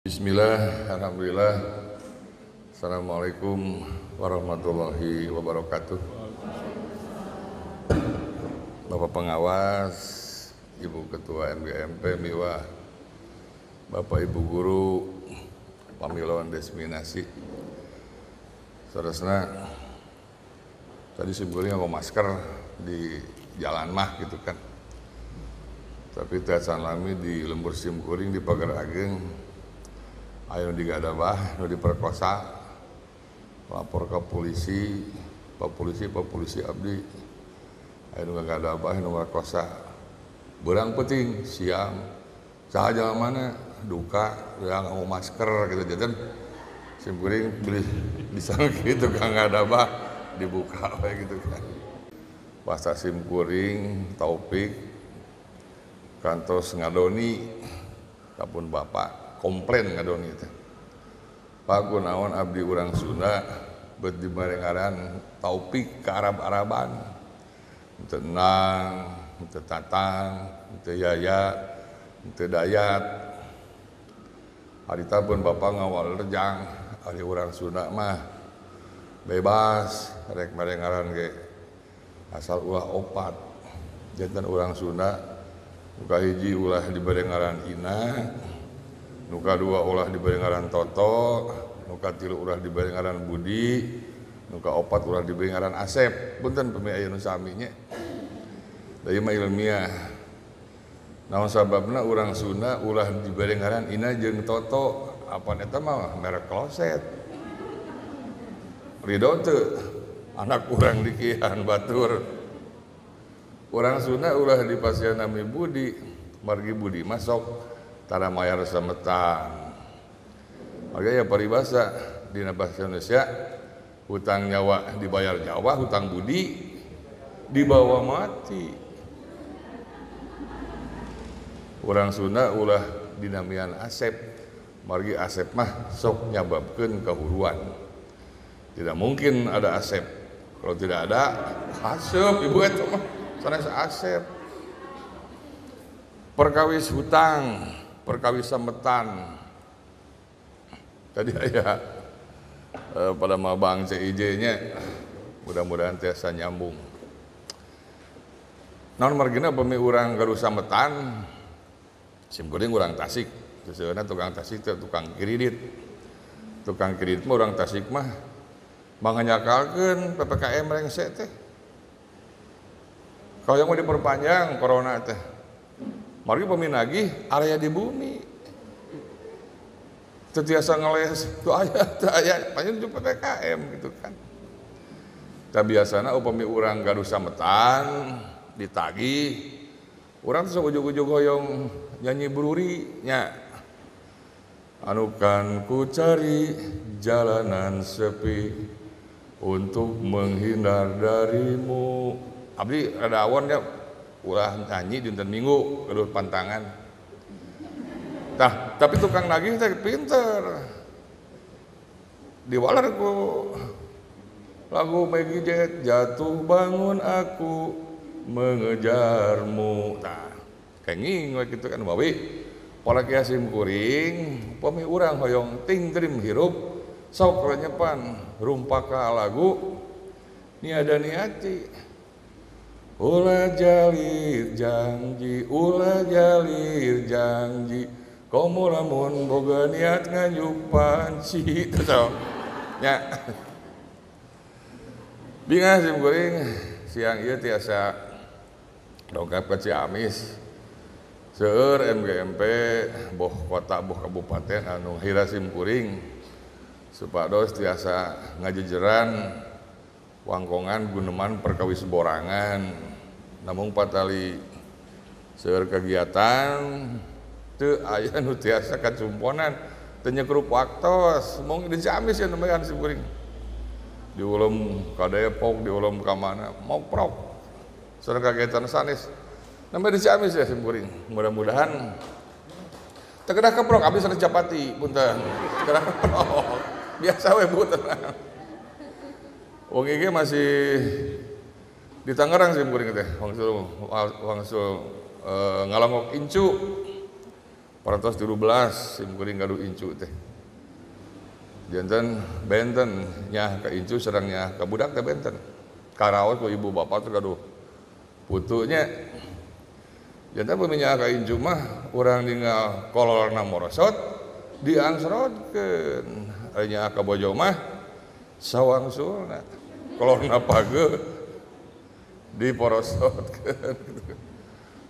Bismillah, alhamdulillah. Assalamualaikum warahmatullahi wabarakatuh. Bapak pengawas, Ibu Ketua MGMP Miwa, Bapak Ibu Guru, Pamilon Desminasi. Saudara, tadi sebelumnya mau masker di jalan mah gitu kan. Tapi tiasan lami di lembur simkuring di pagar ageng. Ayo digadabah, nu diperkosa, lapor ke polisi, pak polisi abdi. Ayo digadabah, nu merkosa, berang penting, siam, sahaja mana, duka, yang mau masker gitu, jadi simkuring beli bisa gitu, kang gadabah, dibuka kayak gitu kan. Pasar simkuring, Taufik, kantos ngadoni, kapun bapak. Komplain ngadoni itu. Pak kunaon abdi urang Sunda bet dibarengaran Taufik ke Arab-Araban. Tenang, teu tatang, teu yayat, teu dayat. Harita pun bapak ngawal rejang, ari urang Sunda mah bebas rek barengaran ge asal ulah opat. Janten urang Sunda muka hiji ulah dibarengaran ina, nuka dua ulah diberi ngaran Toto, nuka tilu ulah diberi ngaran Budi, nuka opat ulah diberi ngaran Asep. Punten pemi aya nu saminya. Da ieu mah ilmiah. Naon sababna urang Sunda ulah diberi ngaran Ina jeung Toto? Apaan eta mah merek kloset. Ridho teu anak urang dikihan batur. Urang Sunda ulah dipasihan nami Budi, margi Budi masuk tara mayar sametan. Makanya paribasa di bahasa Indonesia, hutang nyawa dibayar Jawa, hutang budi dibawa mati. Urang Sunda ulah dinamian Asep, margi Asep mah sok nyababkeun kahuruan. Tidak mungkin ada Asep. Kalau tidak ada Asep, ibu eta mah sanes Asep. Perkawis hutang, perkawis sametan. Tadi aya pada mabang CIJ-nya, mudah-mudahan tiasa nyambung. Naon margina pemi urang gaduh sametan, simkuring urang Tasik, seueuna tukang Tasik teh tukang kredit. Tukang kredit mah urang Tasik mah manganyakalkeun PPKM rengse teh. Kalau yang mau diperpanjang corona teh, margi peminagih area di bumi. Tetiasa ngeles tuh ayat panjang itu PPKM gitu kan. Tapi biasanya upami urang gaduh sametan ditagih, urang tuh ujug-ujug hoyong nyanyi bruri nya. Anu kan ku cari jalanan sepi untuk menghindar darimu. Abdi rada awon ya ulah nyanyi dinten Minggu gaduh pantangan. Tah, tapi tukang nagih teh pinter. Diwalar ku lagu Meggy Jet, jatuh bangun aku mengejarmu. Tah, kenging we kitu kan bawi. Pola kieu simkuring, pami urang hoyong ting trim hirup sok renyepan rumpaka lagu niada niati. Ulah jalir janji, ulah jalir janji, komo lamun boga niat ngayup panci. Tetap nya bingas simkuring siang ieu tiasa dongkap ke Ciamis seueur MGMP boh kota boh kabupaten anu hira simkuring supados tiasa ngajejeran wangkongan guneman perkawis borangan. Namun patali seueur kegiatan teu aya nu tiasa kacumponan teu nyekrup waktos mung di Ciamis ya namanya simkuring diulem ka Depok diulem ka mana moprok sareng kagiatan sanes namanya di Ciamis ya simkuring. Mudah-mudahan teu kedah keprok abdi sanes Japati punten kedah keprok biasa we Bu tenang. Wong ieu masih di Tangerang simkuring teh wangsul ngalongok incu parantos 13 simkuring gaduh incu teh. Janten benten nya ka incu sareng ka budak teh benten. Karaos ku ibu bapak teh gaduh putunya. Janten peminya ka incu mah urang ninggal kolorna morosot diangsrotkeun. Nya ka bojo mah sawangsulna. Kolorna page diporosotkeun.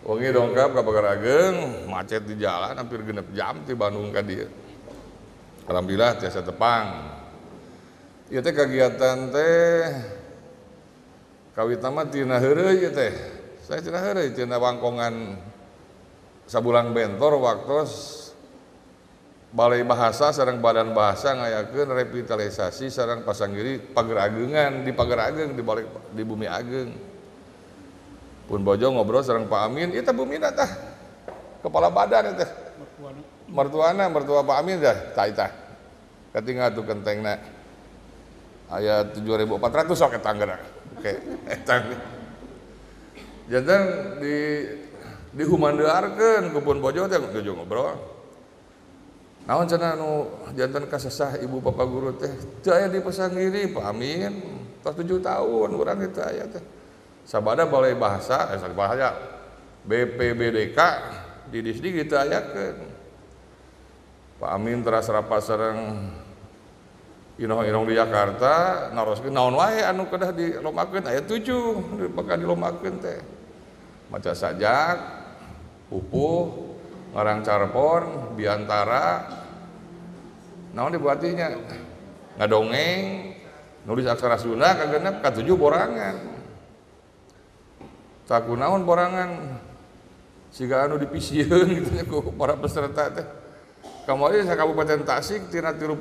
Wengi dongkap ka Pagar Ageng, macet di jalan hampir genep jam ti Bandung ka dieu. Alhamdulillah tiasa tepang. Ieu teh kagiatan teh kawitna mah tina heureuy ieu teh. Saya tina heureuy tina wangkongan sabulang bentor waktos Balai Bahasa sareng Badan Bahasa ngayakeun revitalisasi sareng pasanggiri Pagar Agengan di Pagar Ageng di Bumi Ageng. Pun bojo ngobrol sareng Pak Amin, ieu teh bumina tah. Kepala badan teh. Mertua Pak Amin dah, tah eta. Katingal tu kentengna. Aya 7.400 sok eta anggar. Oke, eta. Janten di humandearkeun ku pun bojo teh bojo ngobrol. Naon cenah nu janten kasesah ibu bapak guru teh? Teu aya di pasanggiri Pak Amin. Tos 7 tahun urang teh aya teh. Sabada Balai Bahasa, bahasa BPBDK di Disdi gitu ayakeun. Pak Amin teras rapat sareng inoh-inoh di Jakarta, naroskeun naon wae anu kedah dilomakeun aya 7 bakal dilomakeun teh. Maca sajak, pupuh, ngarang carpon, biantara. Naon dibuatinya? Ngadongeng, nulis aksara Sunda kagenep ka 7 borangan. Sakunaon borangan siga anu dipisieun gitu nya ku para peserta teh. Kamari sa Kabupaten Tasik tina 38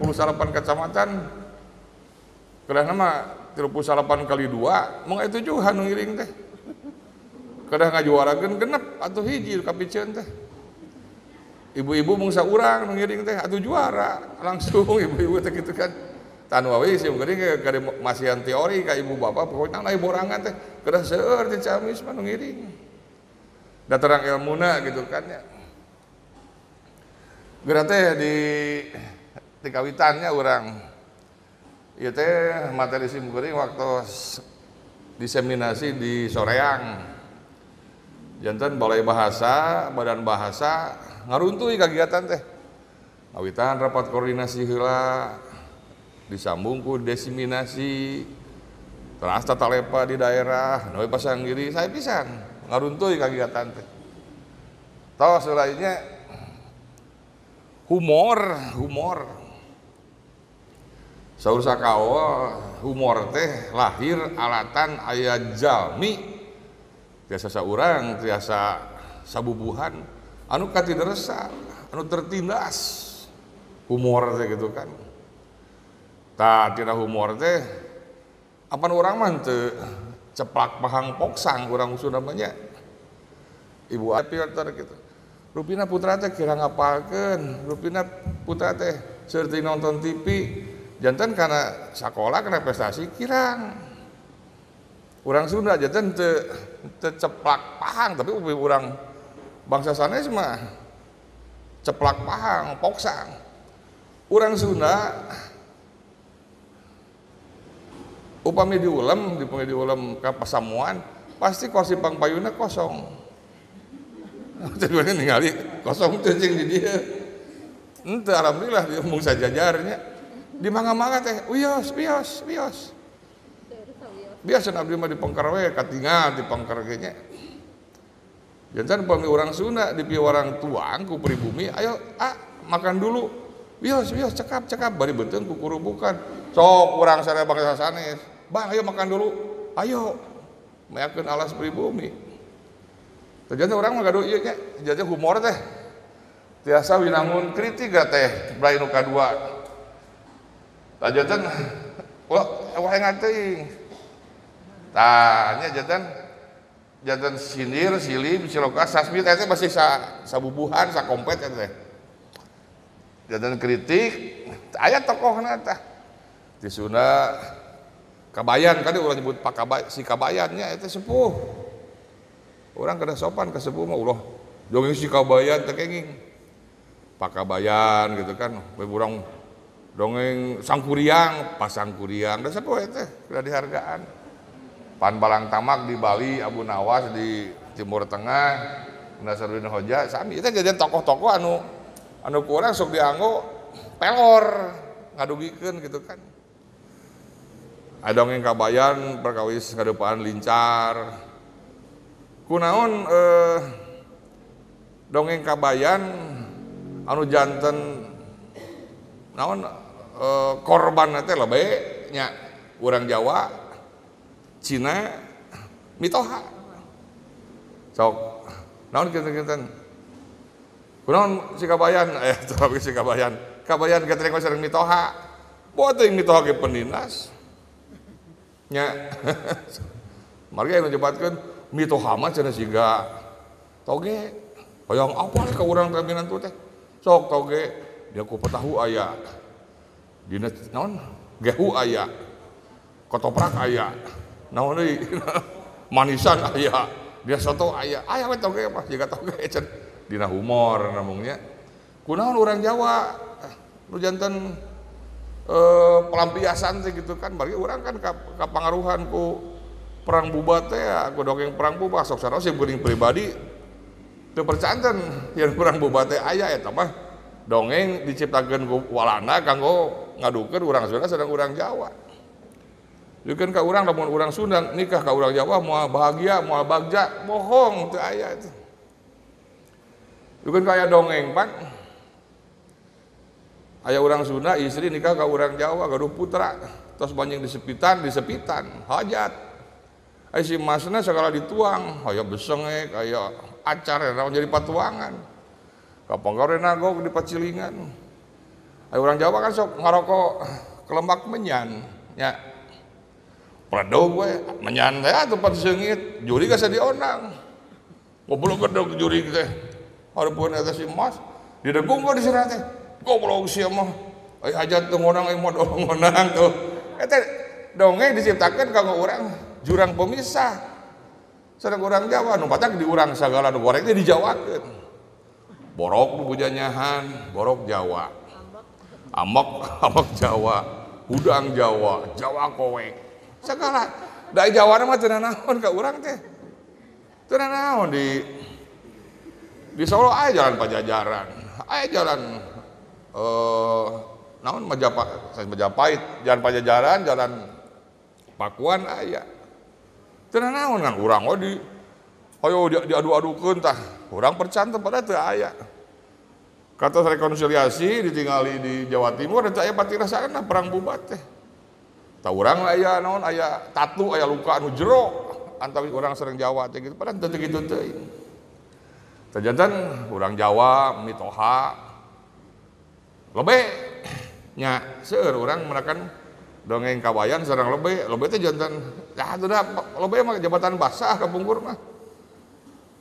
kecamatan. Kedahna mah 38 kali 2 mung aya 7 anu ngiring teh. Kedah ngajuarakeun genep atuh hiji kapicieun teh. Ibu-ibu mung saurang nu ngiring teh atuh juara langsung ibu-ibu teh kitu kan. Tan wae sim geuning ka masihan teori ka ibu bapak pokokna lain borangan teh kedah seueur ti Camis mah nu ngiring. Da terang ilmuna gitu kan ya. Geura teh di kawitannya urang ieu teh materi sim geuning waktu diseminasi di Soreang. Janten Balai Bahasa, Badan Bahasa ngaruntuy kagiatan teh. Ngawitan rapat koordinasi heula disambung ku diseminasi teras tata lepa di daerah nu pasanggiri saya pisan ngaruntuy kagiatan teh. Tos lainnya humor saur sakawa humor teh lahir alatan aya jalmi tiasa saurang tiasa sabubuhan anu katideresa anu tertindas humor teh gitu kan. Tah tina humor teh apan urang mah teu ceplak pahang poksang urang usul namanya. Ibu filter gitu. Rupina putra teh kira ngapalkeun, rupina putra teh seperti nonton TV, janten karena sakola kena prestasi kirang. Urang Sunda janten teu ceplak pahang, tapi urang bangsa sanes mah ceplak pahang, poksang. Urang Sunda upami diulam ka pasamuan pasti kursi pangpayuna kosong. Jadi ningali kosong teh jeung di dieu. Henteu alhamdulillah dia mung sajajarnya. Di mangga-mangga teh wios. Biasa abdi mah di pangkar we katingal di pangkar ge nya. Janten upami urang Sunda di piwarang tuang ku pribumi, ayo makan dulu. Wios cekap bari beuteung ku kurubukan. Sok urang sadaya bangsa sanes. Bang, ayo makan dulu. Ayo. Mayakeun alas pribumi. Terjadi orang mah gaduh ieu nya, jadi humor teh. Tiasa winangun kritik teh, brai nu kadua. Tajanten wae ngateuing. Tah nya janten sindir, silih, ciloka, sasmi teh masih sabubuhan, sakompet teh. Janten kritik, aya tokohna tah. Di Sunda Kabayan kan urang nyebut Pak si Kabayannya itu sepuh. Orang kada sopan ke sepuh mah ulah. Jongeng si Kabayan teh kenging. Pakabayan gitu kan, urang dongeng sangkuriang, pasangkuriang, dan sapoe teh udah dihargaan. Pan Balang Tamak di Bali, Abu Nawas di Timur Tengah, Nasaruddin Hoja, sami. Itu jadi tokoh-tokoh anu kurang sok dianggo pelor, ngadugikeun gitu kan. Ada dongeng kabayan perkawis ngadeupan lincar. Kunaon dongeng kabayan anu janten naon korban teh lebe nya urang Jawa, Cina, mitoha. Sok naon kitu-kitu. Kunaon si kabayan tapi si kabayan. Kabayan gatereng sareng mitoha. Boa teuing mitoha ge penindas. Nya. Marga anu nyebatkeun mitoha mah cenah siga toge. Hoyong apa ka urang terminan tu teh. Sok toge dia ku petahu aya. Dina naon? Gehu aya. Kotoprak aya. Naon deui? Manisan aya. Dia soto aya. Aya we toge mah jiga toge cenah. Dina humor namungnya. Kunaon urang Jawa nu janten pelampiasan teh gitu kan. Bari urang kan kapangaruhan ku perang bubat teh aku dongeng perang bubat sok saros sim geuning pribadi teu percanten yen perang bubat teh aya eta mah dongeng diciptakeun ku walanda kanggo ngadukeun urang Sunda sareng urang Jawa. Dikeun ka urang lamun urang Sunda nikah ka urang Jawa moal bahagia moal bagja bohong teu aya itu. Dikeun ka aya dongeng pan aya urang Sunda istri nikah ka urang Jawa gaduh putra tos banjing disepitan hajat. Ai si masna segala dituang, aya besengek, aya acar naon jadi patuangan. Kapanggorena gog di pacilingan. Ai urang Jawa kan sok ngarokok kelembak menyan, nya. Pledog we, menyan teh atuh pan seungit, juri gasa dionang. Goblok gedog juri teh. Hareupeun eta si Mas, didegung kok disirah teh. Goblok sia mah. Ai hajat teu ngonang ai modal ngonang tuh. Eta dongeng diciptakeun kanggo urang jurang pemisah sareng urang Jawa nu batak di urang sagala nu goreng teh dijawakeun. Borok nu bujanyahan, borok Jawa. Ambek Jawa, udang Jawa, Jawa koek. Sagala da Jawa mah teu naon ka urang teh. Teu naon di Solo aya jalan Pajajaran, aya jalan naon Majapahit, jalan Pajajaran, jalan Pakuan aya. Teu naon kan urang we hoyo diadu-adukeun tah. Urang percan teh pada teu aya. Katos rekonsiliasi ditingali di Jawa Timur teu aya pati rasakeun perang bubat teh. Tah urang aya naon aya tatu aya luka anu jero antawis urang sareng Jawa teh gitu. Padahal teu kitu teuing. Tah janten urang Jawa mitoha lebe nya seueur urang menakan dongeng kabayan sareng lebe teh janten tah teu da lebe mah jabatan basah kapungkur mah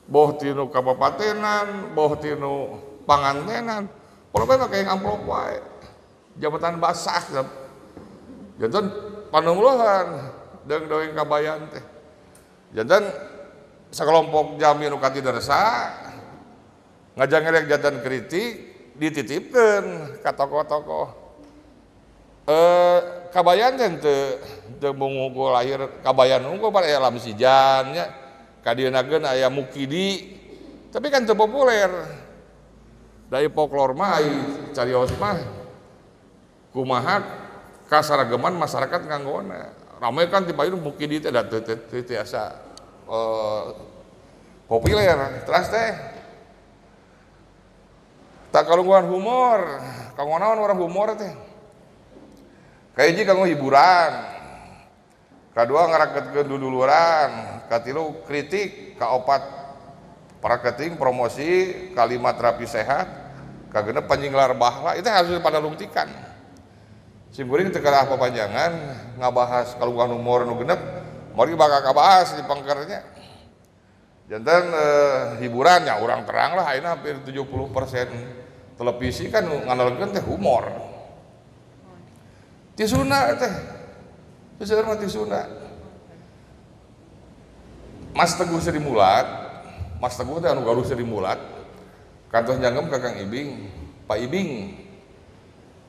boh tinu kapapatenan boh tinu pangantenan lebe mah kayak amplop wae jabatan basah janten panungluhan dongeng kabayan teh janten sakelompok jami nu kati dersa ngajangerek janten kritik dititipkeun ka tokoh-tokoh kabayan teu mungkul lahir kabayan unggul pada aya Lamsijan nya kadienakeun aya Mukidi tapi kan teu populer da folklor mah ai carios mah kumaha kasarageman masyarakat nganggona rame kan ti payun Mukidi teh da teu tiasa populer terus teh tak kalungguhan humor kanggo naon urang humor teh kahiji kanggo hiburan, kadua ngaragetkeun duduluran, katilu kritik, kaopat marketing promosi, kalimat rapi sehat, kagenep panjinglar bahla, itu harus pada lungtikan. Simkuring teu kalah papanjangan ngabahas kalungguhan humor nu genep, mari bakal kabahas di pangkernya. Janten hiburan ya urang terang lah ayeuna hampir 70% televisi kan nganalkeun teh humor. Tisuna teh, besar mah tisuna. Mas Teguh Sri Mulat, Mas Teguh teh anu galuh Sri Mulat, kantos nyanggem ka Kang Ibing, Pak Ibing,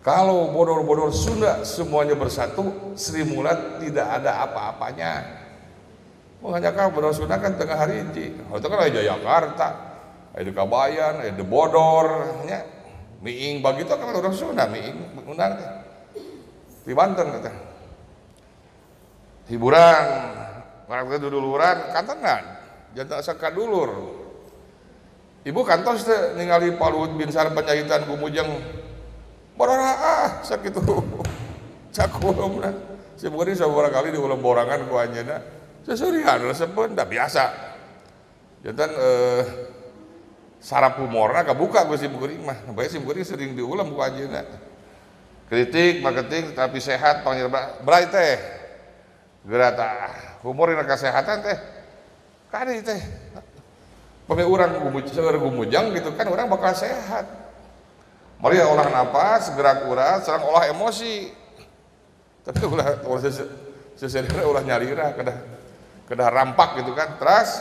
kalau bodor-bodor Sunda semuanya bersatu, Sri Mulat tidak ada apa-apanya. Makanya kalau bodor Sunda kan tengah hari ini, itu kan ada Jakarta, ada Kabayan, ada Bodor, ya. Miing begitu kan bodor Sunda, Miing undang di Banten kata. Hiburan, warga duduluran, kantengan, jangan saka dulur. Ibu kantos teh ningali Pak Luhut Binsar penyahitan Gumujeng borora sakitu cakulumna sebenarnya sabaraha kali di ulah borangan ku anjeunna seserian resepeun da biasa jantan sarap humorna kabuka ku si Bukuring mah bae si Bukuring sering diulam ku anjeunna kritik marketing tapi sehat panggil bray teh gerata humor dina kesehatan teh kadi teh pame urang Gumujang gitu kan orang bakal sehat. Mari olah napas, gerak urat, serang olah emosi. Tapi ulah sesedera ulah nyarira kedah rampak gitu kan. Terus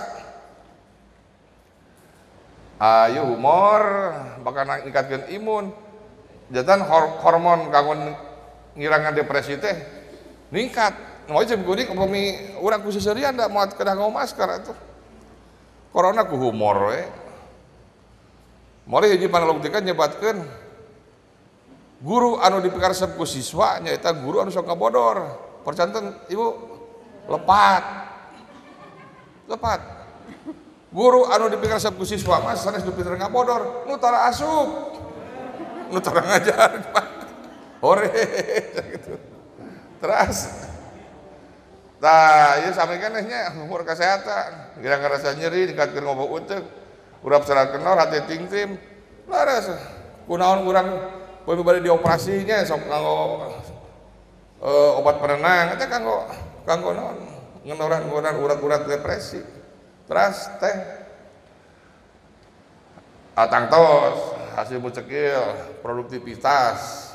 ayo humor bakal ningkatkeun imun. Jantan hormon kanggo ngirangan depresi teh ningkat. Moal jeung kudik upami urang ku seserian da moal kedah ngau masker atuh. Corona ku humor we. Mari hiji panalogtikeun nyebatkeun guru anu dipikaresep ku siswa nyaeta guru anu sok ngabodor. Percanten Ibu lepat. Guru anu dipikaresep ku siswa mah sanes dipikir ngabodor, nu tara asup. Nu tara ngajar. Hore gitu. Terus tah ieu sampaikan nya umur kesehatan, geura ngarasa nyeri dikatkeun ngobok uteuk, urap serat kenor hati tingtim. Laras kunaon urang poe bade dioperasi nya sok kanggo obat penenang eta kanggo naon ngenoran urat-urat depresi. Terus teh atang tos hasil mucekil produktivitas.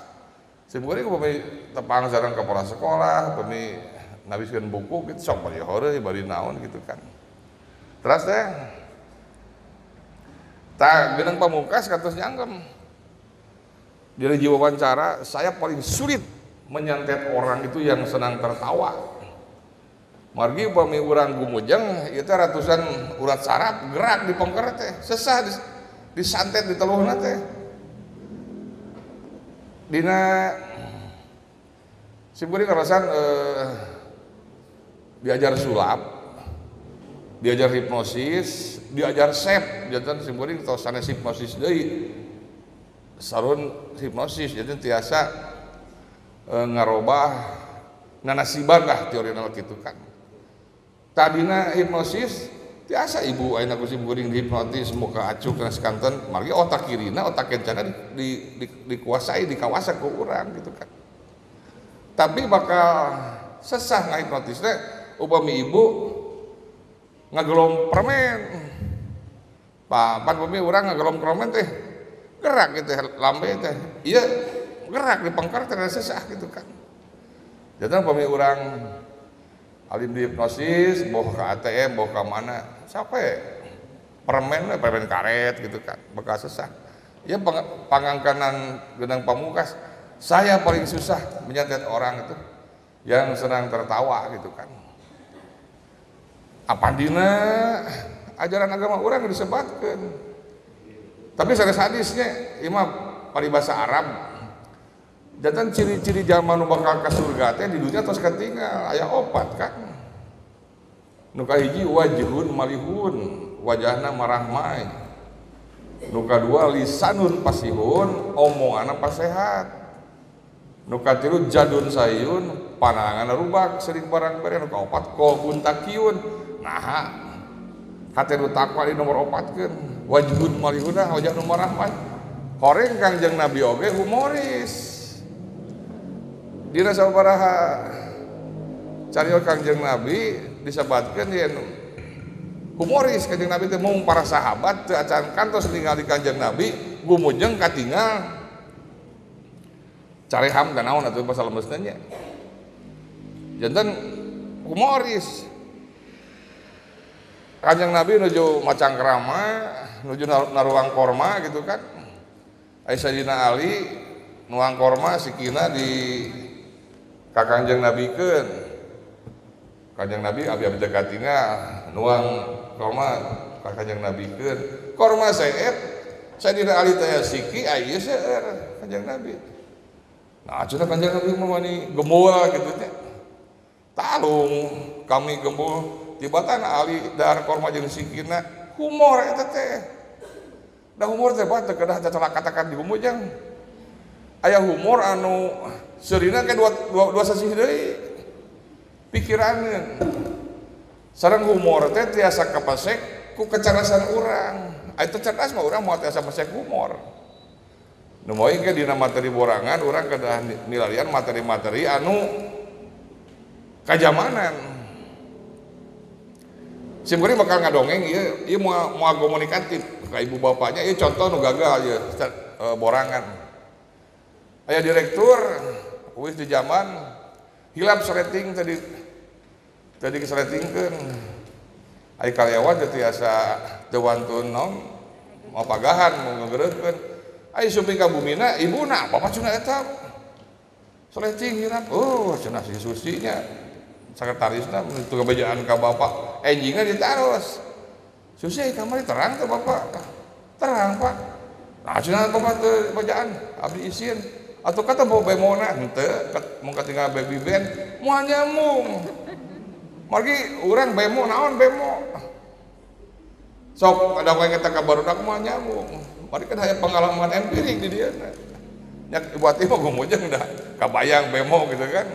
Sebenarnya upami tepang sareng kepala sekolah, upami nabiskeun buku gitu sok bari hore bari naon gitu kan. Terus teh tah Geunang Pamungkas kantos nyanggem. Dari wawancara, saya paling sulit menyantet orang itu yang senang tertawa. Margi upami urang Gumujeng ieu teh ratusan urat saraf gerak di pengker teh, sesah disantet di teluhna teh. Dina simkuring ngarasan diajar sulap, diajar hipnosis, diajar sep, jantan simkuring tos sanes hipnosis deui. Sarun hipnosis jantan tiasa ngarobah nanasiban lah teorina kitu kan. Tadina hipnosis tiasa ibu ayeuna ku simkuring dihipnotis muka acuk kana sekanten, margi otak kirina otak kencana dikuasai dikawasa ku urang gitu kan. Tapi bakal sesah ngahipnotis teh upami ibu ngagelom permen. Papan upami urang ngagelom permen teh gerak gitu lambe teh. Ieu gerak di pengker teh sesah gitu kan. Jadi upami urang alim di hipnosis, boh ke ATM, boh ke mana, sampai permen karet gitu kan, bakal sesah. Ya pangangkanan Geunang Pamungkas, saya paling susah menyantet orang itu yang senang tertawa gitu kan. Apandina ajaran agama orang disebatkan. Tapi sadis-sadisnya imam paribasa Arab. Jantan ciri-ciri jalma nu bakal ka surga teh di dunia tos katinggal aya opat kan. Nu kahiji wajhun malihun, wajahna marahmai. Nu kadua lisanun pasihun, omonganna pasehat. Nu katilu jadun sayun, pananganna rubak sering barang bere. Nu kaopat qalbun takyun. Nah, hate nu takwa di nomor 4keun. Wajhun malihun wajah nu marahmai. Horeng Kangjeng Nabi oge humoris. Dina sabaraha cariyos Kangjeng Nabi disebatkeun yen humoris Kangjeng Nabi teh mung para sahabat teu acan kantos ningali Kangjeng Nabi Gumujeng katinggal careham dan naon atuh pasal lemesna nya. Janten humoris. Kanjeng Nabi nuju macangkrama, nuju naruang korma gitu kan. Sayyidina Ali nuang korma sikina di kakangjeng nabikeun. Kanjeng Nabi abi-abi dekatina nuang korma kakangjeng nabikeun. Korma seet Sayyidina Ali teh siki aya seueur kanjeng Nabi. Nah, cenah kanjeng Nabi mah wani gembul gitu teh. Talung kami gembul tibatan Ali dahar korma jeung sikina humor eta teh. Da humor teh bae kedah katakan di humujang. Aya humor anu seurina ke dua sasih deui. Pikiraneun. Sareng humor teh tiasa kapasek ku kecerdasan urang. Aya cerdas mah urang moal tiasa pasek humor. Nu moal ge dina materi borangan urang kedah nilarian materi-materi anu kajamanan. Sim kuring bakal ngadongeng ieu moal komunikatif ka ibu bapaknya. Ieu contoh nu gagal ieu borangan. Aya direktur wis di zaman hilap seleting tadi keseletingkeun. Aya karyawan teh tiasa teu wantun naon mau pagahan mau ngeureupkeun. Aya suping ka bumina ibuna bapak cenah eta seleting hilap. Oh cenah si susinya sekretarisna itu kebejaan ka bapak enjingna ditaros. Susi kamari terang tuh bapak. Terang pak. Nah cenah bapak teu bejaan abdi isin. Atau kata bawa bemona henteu mun katinggal baby band moal nyambung. Margi urang bemo naon bemo. Sok ada we kita ka barudak moal nyambung. Mari kan aya pengalaman empirik di dieu. Nya buat ieu mah gumujeng dah kabayang bemo gitu kan.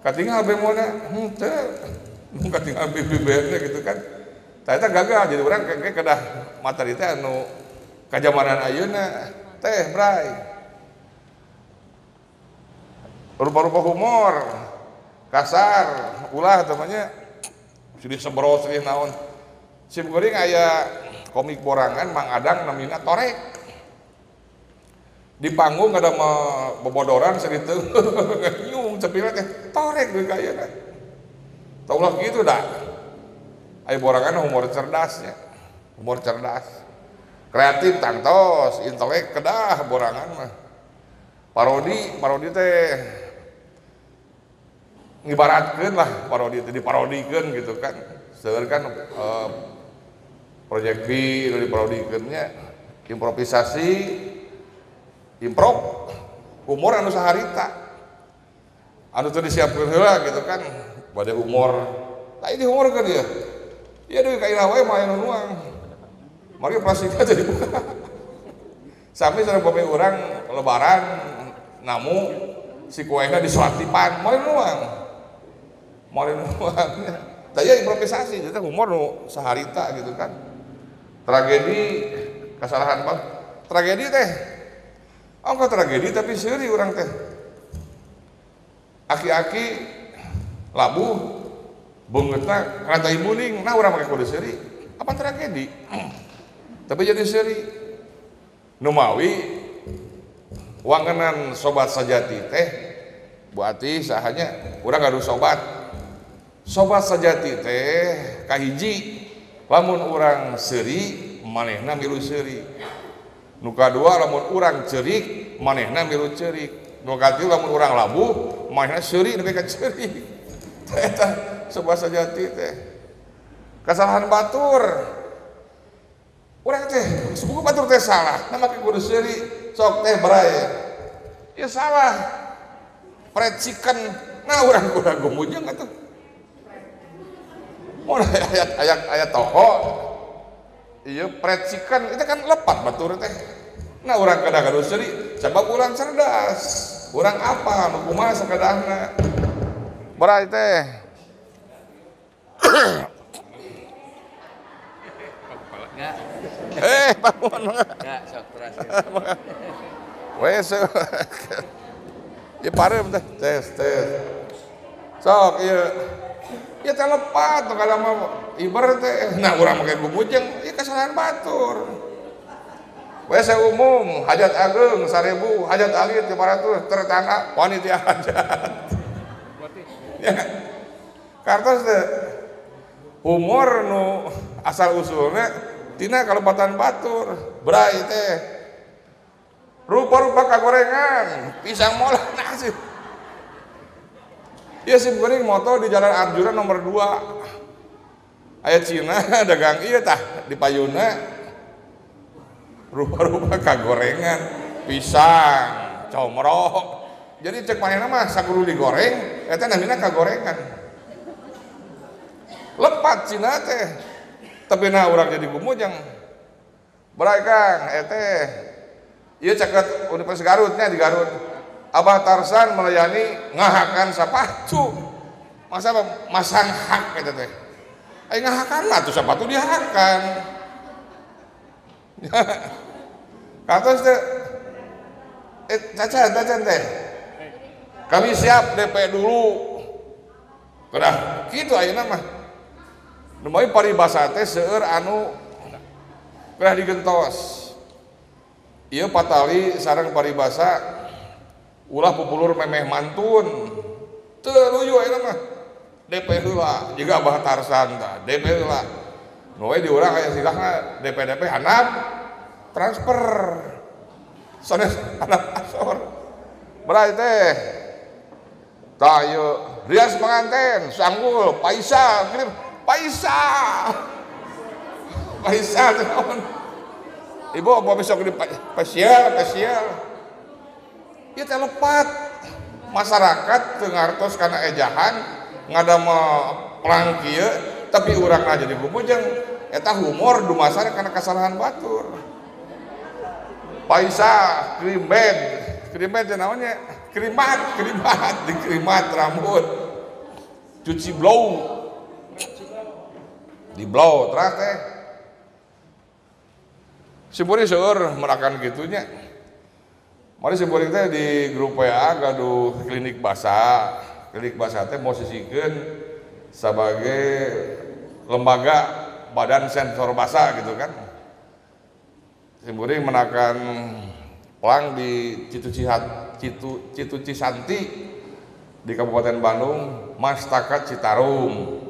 Katinggal bemona henteu. Mun katinggal baby band gitu kan. Ternyata gagal jadi urang kedah materi teh anu kajamanan ayeuna teh bray. Rupa-rupa humor kasar ulah temannya sudah sebros sih naon sim kuring aya komik borangan Mang Adang namina torek di panggung ada bobodoran segitu nyung cepilnya teh torek deui kayana taulah gitu dah aya borangan humor cerdasnya humor cerdas kreatif tangtos intelek kedah borangan mah parodi teh ngibaratkeun lah parodi teh diparodikeun gitu kan. Seueur kan Project B nu diparodikeun nya improvisasi improv humor anu saharita. Anu teu disiapkeun heula gitu kan. Bade humor. Tah ini humor kan ieu. Ieu deui ka irah wae mah anu nuang. Mari plastikna jadi buka. Sami sareng bumi urang lebaran namu si kuehna diselatipan moal nuang. Tanya improvisasi, jadi humor nu saharita gitu kan. Tragedi, kesalahan bang, tragedi teh, angka tragedi tapi seuri orang teh. Aki-aki labuh, beungeutna karanta ibuning, nah orang pakai kode seuri, apa tragedi? Tapi jadi seuri. Numawi, wangenan sobat sajati teh, buati sahanya, orang gaduh sobat. Sobat sajati teh kahiji lamun urang seuri manehna milu seuri. Nu kadua lamun urang ceurik manehna milu ceurik. Nu katilu lamun urang labuh manehna seuri nepi ka ceurik. Eta sobat sajati teh. Kesalahan batur. Urang teh sepupu batur teh salah, na make kudu seuri sok teh bray. Ya salah. Precikan nah urang kudu gumujeng atuh. Oh ayat toko iya precikan itu kan lepat batur teh nah orang kadang-kadang seuri sebab urang cerdas urang apa nu kumaha sakadahna berai teh bangun enggak sok terus wes ieu parem teh tes sok ieu ya telepat tuh kalau mau ibarat teh nah urang make gumujeng ieu kesalahan batur we umum hajat agung 1000 hajat alit 500 tertangga panitia hajat ya kartos teh humor nu asal usulnya tina kalepatan batur bray teh rupa-rupa kagorengan pisang mola nasi. Iya sim kuring moto di Jalan Arjuna nomor 2 aya Cina dagang iya tah di payuna rupa-rupa kagorengan pisang comro. Jadi cek manehna mah sakuru digoreng eta namina kagorengan lepat Cina teh tapi nah urang jadi gumujang berai Kang ieu caket Universitas Garutnya di Garut Abah Tarsan melayani ngahakan sepatu masa masang hak eta teh ngahakan lah tuh sepatu dihakan katos teh cacan teh kami siap DP dulu kedah kitu ayeuna mah numai paribasa teh seueur anu kedah digentos ieu patali sareng paribasa ulah pupulur memeh mantun teu luyu ayeuna mah DP heula jiga Abah Tarsan tah DP heula nu we di urang aya silahna DP handap transfer sanes handap asor berai teh tah ieu rias penganten sanggul Paisa kirim Paisa teh naon ibu apa besok di spesial ieu teh lepat masyarakat teu ngartos kana ejahan ngadama perang kieu tapi urangna jadi gumujeng eta humor dumasar kana kasalahan batur Paisa krim bed teh naon nya kerimat dikerimat rambut cuci blow di blow terus teh simpuring seueur merakan gitunya mari simpuring teh di grup WA gaduh klinik basa teh posisikeun sebagai lembaga badan sensor basa gitu kan simpuring menakan pelang di Citu Cisanti di Kabupaten Bandung Mastakat Citarum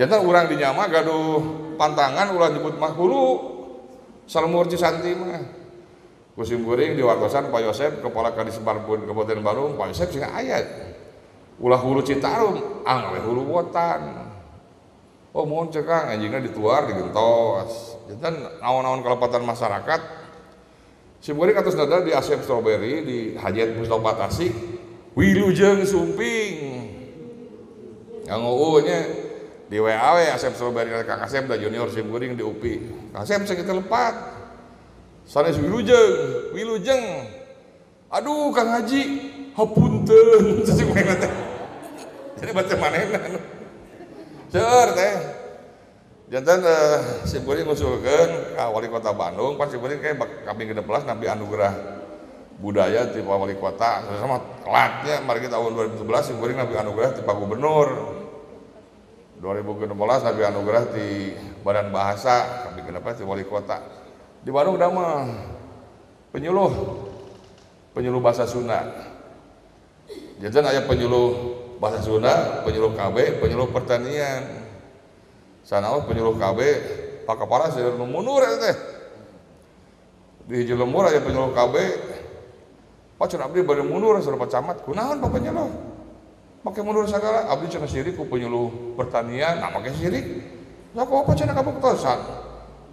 jantan urang di nyama gaduh pantangan ulah nyebut mah hulu Salmur Cisanti mah kusim kuring di wartosan Pak Yosep kepala Kadis Barbun Kabupaten Bandung Pak Yosep sing aya ulah hulu Citarum we hulu Wotan oh mohon cekang anjingna dituar digentos jantan naon-naon kelepatan masyarakat simkuring atas dada di Asep Strawberry di Hajat Mustafa Tasik wilujeng sumping yang nya di WA Asep Strawberry Kang Asep da junior simkuring di UPI Kang Asep sakit lepat sanes wilujeng aduh Kang Haji hapunten jadi baca manehna seueur teh jantan simpuring ngusulkeun ka wali kota Bandung pas simpuring kayak kaping 16 nabi anugerah budaya ti wali kota sama telatnya mari tahun 2017 simpuring nabi anugerah ti Pak Gubernur 2016 nabi anugerah ti Badan Bahasa kaping 16 ti wali kota di Bandung da mah penyuluh bahasa Sunda jantan aya penyuluh bahasa Sunda penyuluh KB penyuluh pertanian sanaon penyuluh KB Pak Kepala seueur nu mundur eta teh di hiji lembur aya penyuluh KB Pak cenah abdi bade mundur saur Pak Camat kunaon Pak penyuluh make mundur sagala abdi cenah sirik ku penyuluh pertanian nah make sirik sakumaha cenah kabuktosan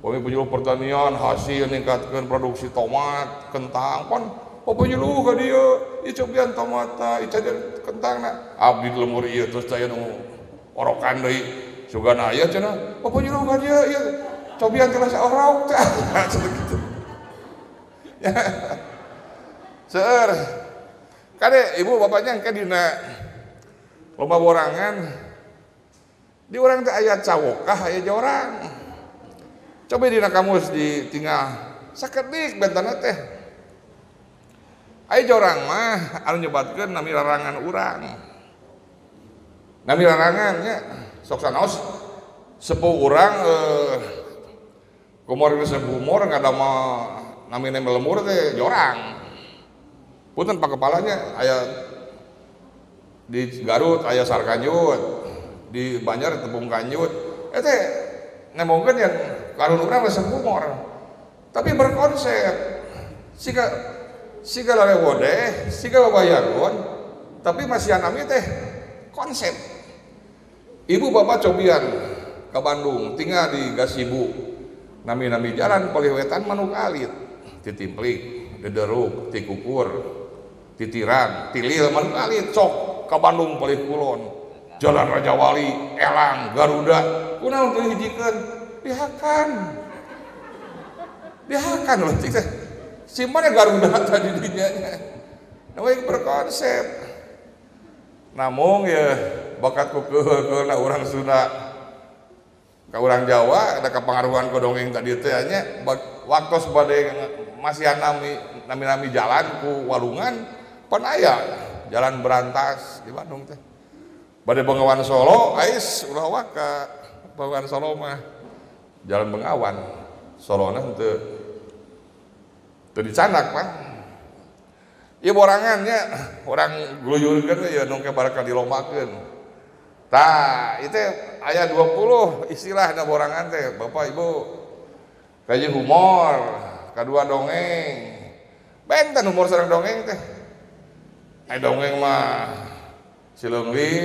pami penyuluh pertanian hasil ningkatkeun produksi tomat kentang pon penyuluh ka dieu icobian tomata icadeun kentangna abdi lembur ieu terus daya nu orokan deui sugana aya cenah penyuluh ka dieu ieu cobian kelas orok teh gitu ya seueur kade ibu bapaknya engke dina lomba borangan di urang teh aya cawokah aya jorang coba dina kamus ditinggal sakedik bentana teh aya jorang mah anu nyebatkeun nami larangan urang nami larangan nya sok sanaos sepuh urang kumor geus umur ngadama nami lemur teh jorang punten Pak Kepalanya aya di Garut aya Sarkanjut di Banjar Tepung Kanjut teh nemongkeun yang karun urang geus umur tapi berkonsep. Siga lalewode, siga babayagon, tapi masih anami teh konsep. Ibu bapak cobian ke Bandung, tinggal di Gasibu, nami jalan Poliwetan Manuk Alit, Titimplik, Dederuk, Tikukur, Titiran, Tilil, Manuk Alit, sok ke Bandung Polih Kulon, Jalan Raja Wali, Elang, Garuda, kunaon teu hijikeun dihakan loh, simpannya Garuda tadi dinya, namanya berkonsep. Namun ya bakatku ke orang Sunda, ke orang Jawa ada kepengaruhan ke dongeng tadi teh nya waktu sebagai masih nami jalan ku Walungan pan aya jalan berantas di Bandung teh. Bade Bengawan Solo ais ulah waka Bengawan Solo mah jalan Bengawan Solona teu dicanak Pak. Ieu borangannya orang gluyurkeun ya nu ke barakal dilombakeun. Tah itu aya 20 istilah na borangan teh Bapak Ibu. Kaji humor, kadua dongeng. Benten humor sareng dongeng teh. Dongeng mah Cileungli,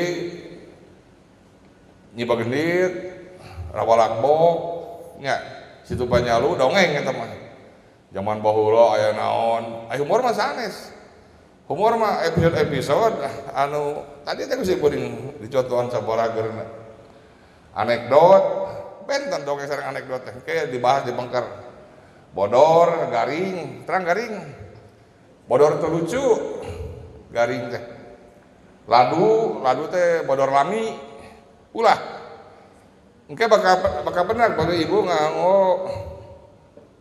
Nyi Bagendit, Rawalakbok, nya Situ Panyalu dongeng eta mah. Zaman baheula aya naon, humor mah sanes. Humor mah episode anu tadi teh geus kuring dicontohan sabarageurna. Anekdot, benten dongeng sareng anekdot teh kayak dibahas di bengker. Bodor, garing, terang garing. Bodor teh lucu, garing teh. Ladu teh bodor lami. Ulah. Engke bakal benar bagi ibu nganggo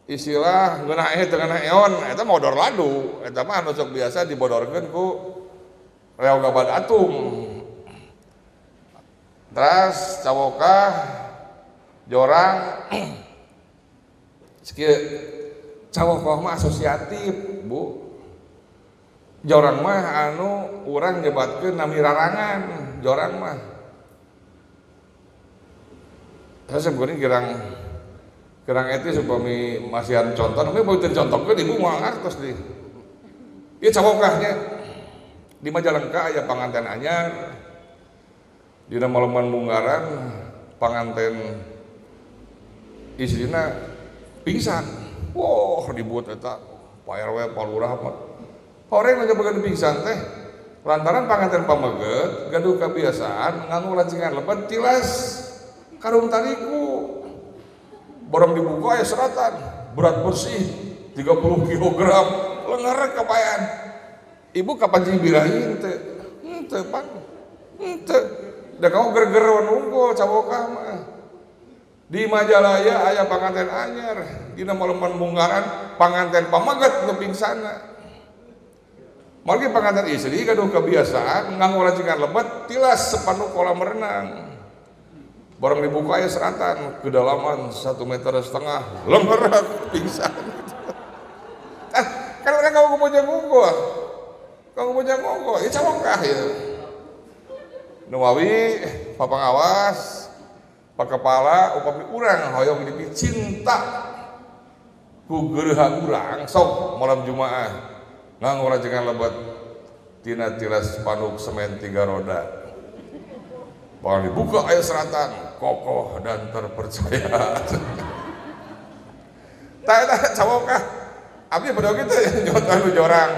istilah ngeunah dengan eon eta modor ladu eta mah anu sok biasa dibodorkeun ku reog gabad atum. Terus cawokah jorang sakieu cawokah mah asosiatif Bu. Jorang mah anu urang nyebatkeun nami rarangan jorang mah. Saya sebenarnya kirang etis upami masihan contoh, tapi begitu dicontohkeun ibu moal ngartos deui. Ieu cawokahnya di Majalengka aya panganten anyar. Dina Maleman Munggaran panganten istrina pingsan. Wah, ribut eta Pak RW Pak Lurah mah. Horeng ngajabakeun pingsan teh lantaran panganten pameget gaduh kebiasaan nganggo lancingan lebat tilas karung tariku. Borong dibuka aya seratan, berat bersih 30 kg, lengerek kapayan. Ibu kapan sih birahin teh? Teu pan. Teu. Da kamu ger-ger nunggu cawokah mah. Di Majalaya aya panganten anyar, dina Maleman Munggaran panganten pameget teu pingsana. Margi panganten istri gaduh kebiasaan nganggo racingan lebat tilas sepanuh kolam renang. Barang dibuka ya seratan kedalaman 1,5 meter lengerek pingsan. Kan orang kamu bojang ngonggo, itu cawokah ya. Nuawi, Pak Pengawas, Pak Kepala, upami urang hoyong dipi cinta ku geureuh urang sok malam Jumaah nganggo racingan lebat tina tilas panuk semen 3 roda. Barang dibuka aya seratan kokoh dan terpercaya. Tah cawokah abdi pada kitu nyontoh nu jorang.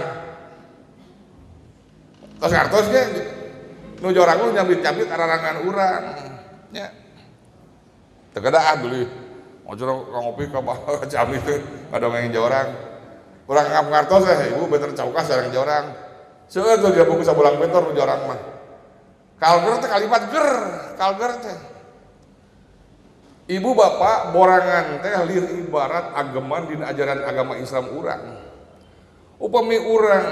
Tos ngartos ge nu jorang lu nyambit-nyambit ararangan urang nya. Teu kada deui. Ojor ngopi ka jam itu ngadongeng jorang. Urang ngap ngartos ibu bener cawokah sareng jorang. Seueur tuh dia buku sabulang bentor nu jorang mah. Kalger teh kalimat kalger teh. Ibu bapak borangan teh lir ibarat ageman dina ajaran agama Islam urang. Upami urang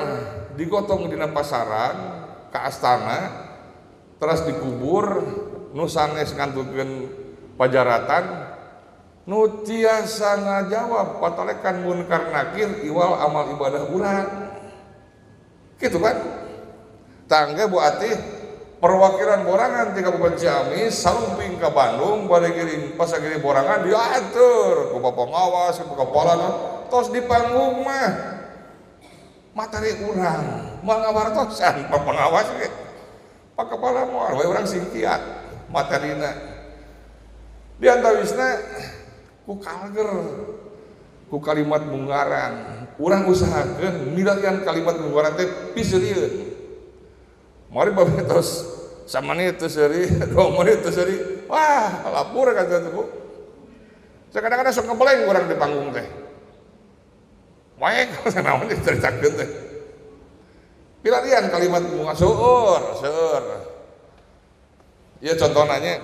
digotong dina pasaran ka astana terus dikubur nu sanes ngantungkeun pajaratan nu tiasa ngajawab patalekan munkar nakir iwal amal ibadah urang. Kitu kan? Tangga Bu Atih perwakilan borangan di Kabupaten Ciamis salumping ke Bandung bade giring pasagiri borangan diatur ku pengawas ku kepala tos di panggung mah materi urang moal ngawartosan pengawas ge pak kepala moal we urang singkiat materina di antawisna ku kalger ku kalimat munggaran urang usahakeun milarian kalimat munggaran teh piseureun mari babe tos samanit teu seuri 2 menit teu seuri wah lapur kata tuh bu kadang-kadang sok ngebeleng urang di panggung teh wae naon diceritakeun teh pilarian kalimat bunga seueur ieu contohna nya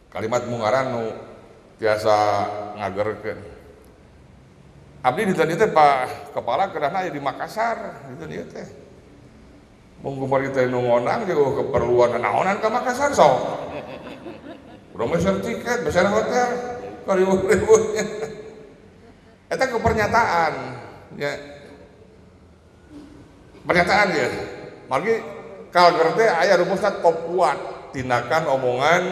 kalimat munggaran nu tiasa ngagerkeun abdi ditanya teh Pak Kepala kedahna aya di Makassar gitu dia teh mun kumari teh nu ngonang juga keperluan naonan ka Makassar sok urang mesen tiket besen hotel karibu-ribunya eta ke pernyataan ya pernyataan ya margi kalger teh aya rumusna top kuat tindakan omongan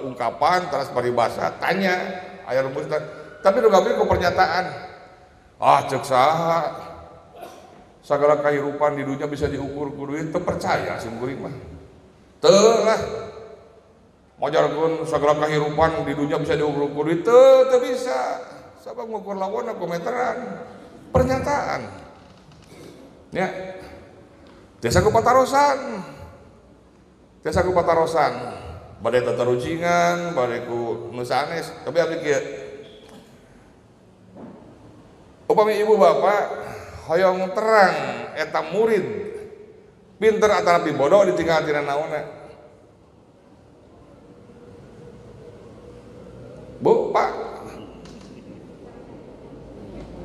ungkapan terus paribasa tanya aya rumusna tapi nu gabung ke pernyataan cek saha segala kehidupan di dunia bisa diukur ku duit teu percaya sim kuring mah teu lah mojarkeun segala kehidupan di dunia bisa diukur ku duit teu bisa sabab ngukur lawan komenteran pernyataan ya tiasa ku patarosan bade tatarucingan bade ku nu sanes tapi abdi kieu upami ibu bapak hoyong terang eta murid pinter atau lebih bodoh ditinggal tina naonna bu pak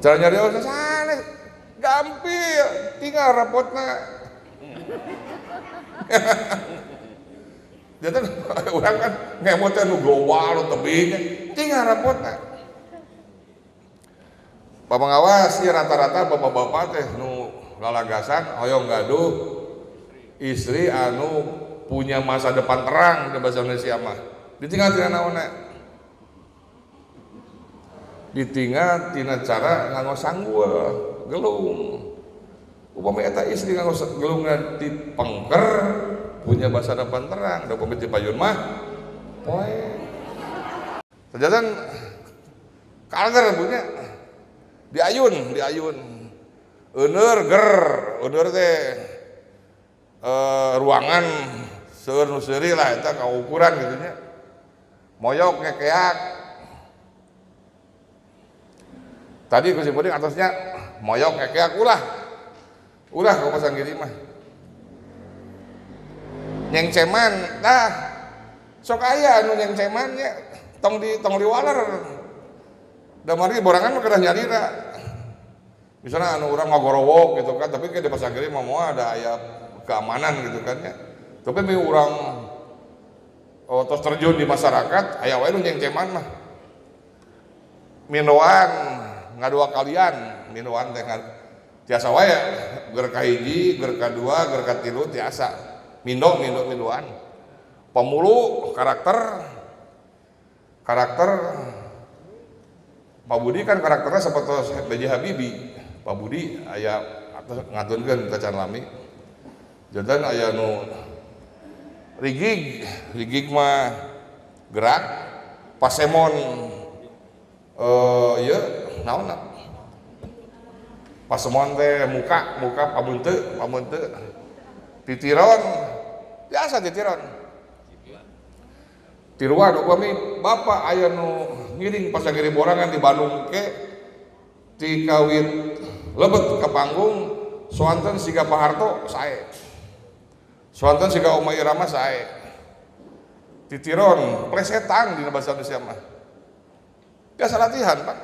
cara nyari orang sana gampil tinggal rapotna jadi orang kan ngemotnya nu global tebingnya tinggal rapotna Pak pengawas ya rata-rata bapak-bapak teh nu lalagasan hoyong gaduh istri anu punya masa depan terang di bahasa Indonesia mah ditinggal tina naonna ditinggal tina cara nganggo sanggul gelung upami eta istri nganggo gelungna dipengker punya masa depan terang da upami dipayun mah poe sajadan kalger punya diayun euneur teh ruangan seueur nu seuri lah eta kaukuran gitu nya moyok ngekeak tadi ku simpuring atasnya moyok ngekeak ulah ka pasang gini mah nyengceman sok aya anu nyengceman nya tong diwaler da mari borangan mah kedah nyarira misalnya anu urang ngagorowok gitu kan tapi ke di pasar gede mah moal ada aya keamanan gitu kan ya tapi me urang tos terjun di masyarakat aya wae nu nyengceman mah minuan ngadua kalian minuan teh tiasa wae ger ka hiji ger ka dua ger ka tilu tiasa minuan pemulu karakter Pak Budi kan karakternya seperti B.J. Habibie. Pak Budi aya ngatunkeun tacan lami. Jantan aya nu rigig mah gerak, pasemon ieu naonna? Pasemon teh muka pamunteut. Titiron biasa titiron. Tiruan upami bapak aya nu ngiring pas ngiring borangan di Bandung ke ti kawit lebet ke panggung soanten siga Pak Harto sae soanten siga Oma Irama sae titiron plesetan di bahasa Indonesia mah biasa latihan Pak.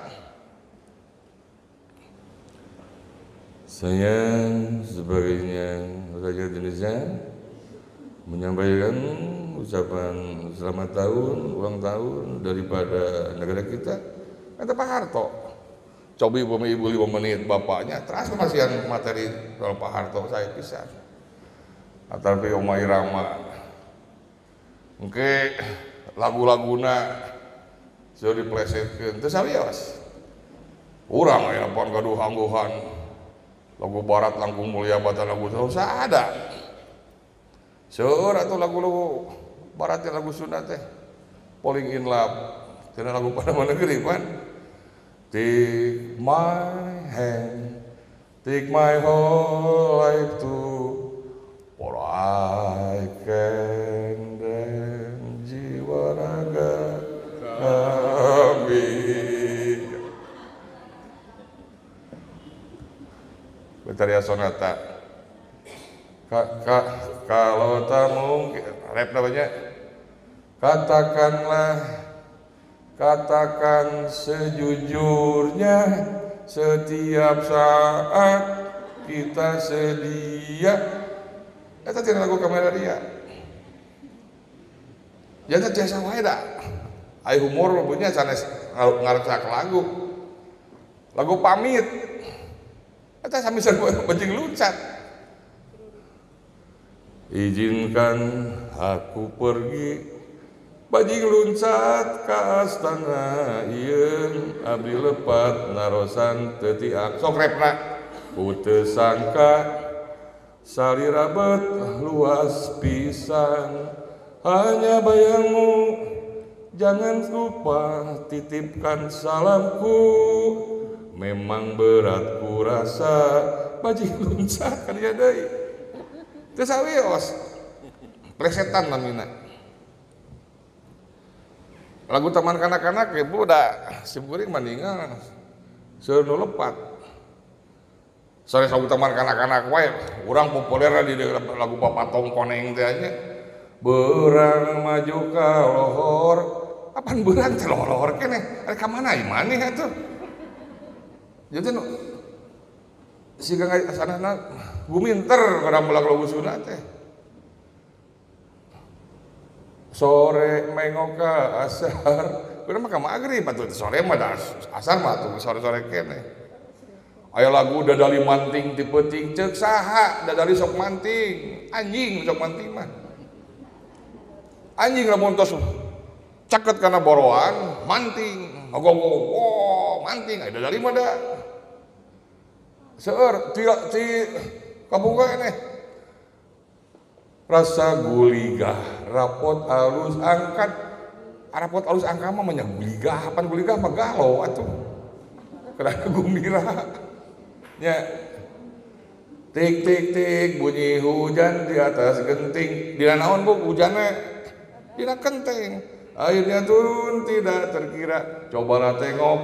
Saya sebagainya rakyat Indonesia menyampaikan ucapan selamat tahun, ulang tahun daripada negara kita. Kata Pak Harto, coba ibu 5 menit bapaknya, terus kemasihan materi kalau Pak Harto saya pisah. Atapi Oma Irama engke lagu-laguna sudah diplesetkeun teu sawios. Urang aya pon gaduh-angguhan lagu barat langkung mulia batan lagu sada. Seueur atuh lagu-lagu barat teh lagu Sunda teh. Falling in love. Cenah lagu pada negeri pan. Take my hand, take my whole life too, for I can dan jiwa raga kami. Betariya Sonata. Kalau tak mungkin, rap namanya. Katakan sejujurnya, setiap saat kita sedia. Eta tina lagu kamera dia. Jangan tiasa wae da. Ai humor punya sanes ngarecak lagu. Lagu pamit. Eta samisan bajing luncat. Izinkan aku pergi bajing luncat ka astana ieun abdi lepat narosan teu tiak sok repna ku teu sangka salirabet luas pisan hanya bayangmu jangan lupa titipkan salamku memang berat ku rasa bajing luncat kan ya deui teu sawios plesetan namina. Lagu taman kanak-kanak ya budak simkuring mandingan seueur nu lepat. Sore lagu taman kanak-kanak wae urang populer di lagu Bapak Tong Koneng teh nya. Beurang maju ka lohor. Apaan beurang teh lohor keneh? Ari ka mana ieu maneh atuh? Jadi nu siga asanana guminter kada lagu Sunda teh. Sore mengok ka asar, urang mah ka magrib atuh sore mah da asar mah atuh sore-sore keneh. Aya lagu dadali manting ti peuting ceuk saha dadali sok manting, anjing sok manting mah. Anjing lamun tos caket kana boroan, manting, gogo manting aya dadali mah da. Seueur ti kaboga eneh. Rasa guligah, rapot alus angkat, rapot alus angkat mah banyak guligah, pan guligah mah galau atuh, kerana gembira, ya, tik tik tik bunyi hujan di atas genting, di naon bu hujannya, di kenteng, airnya turun tidak terkira, cobalah tengok,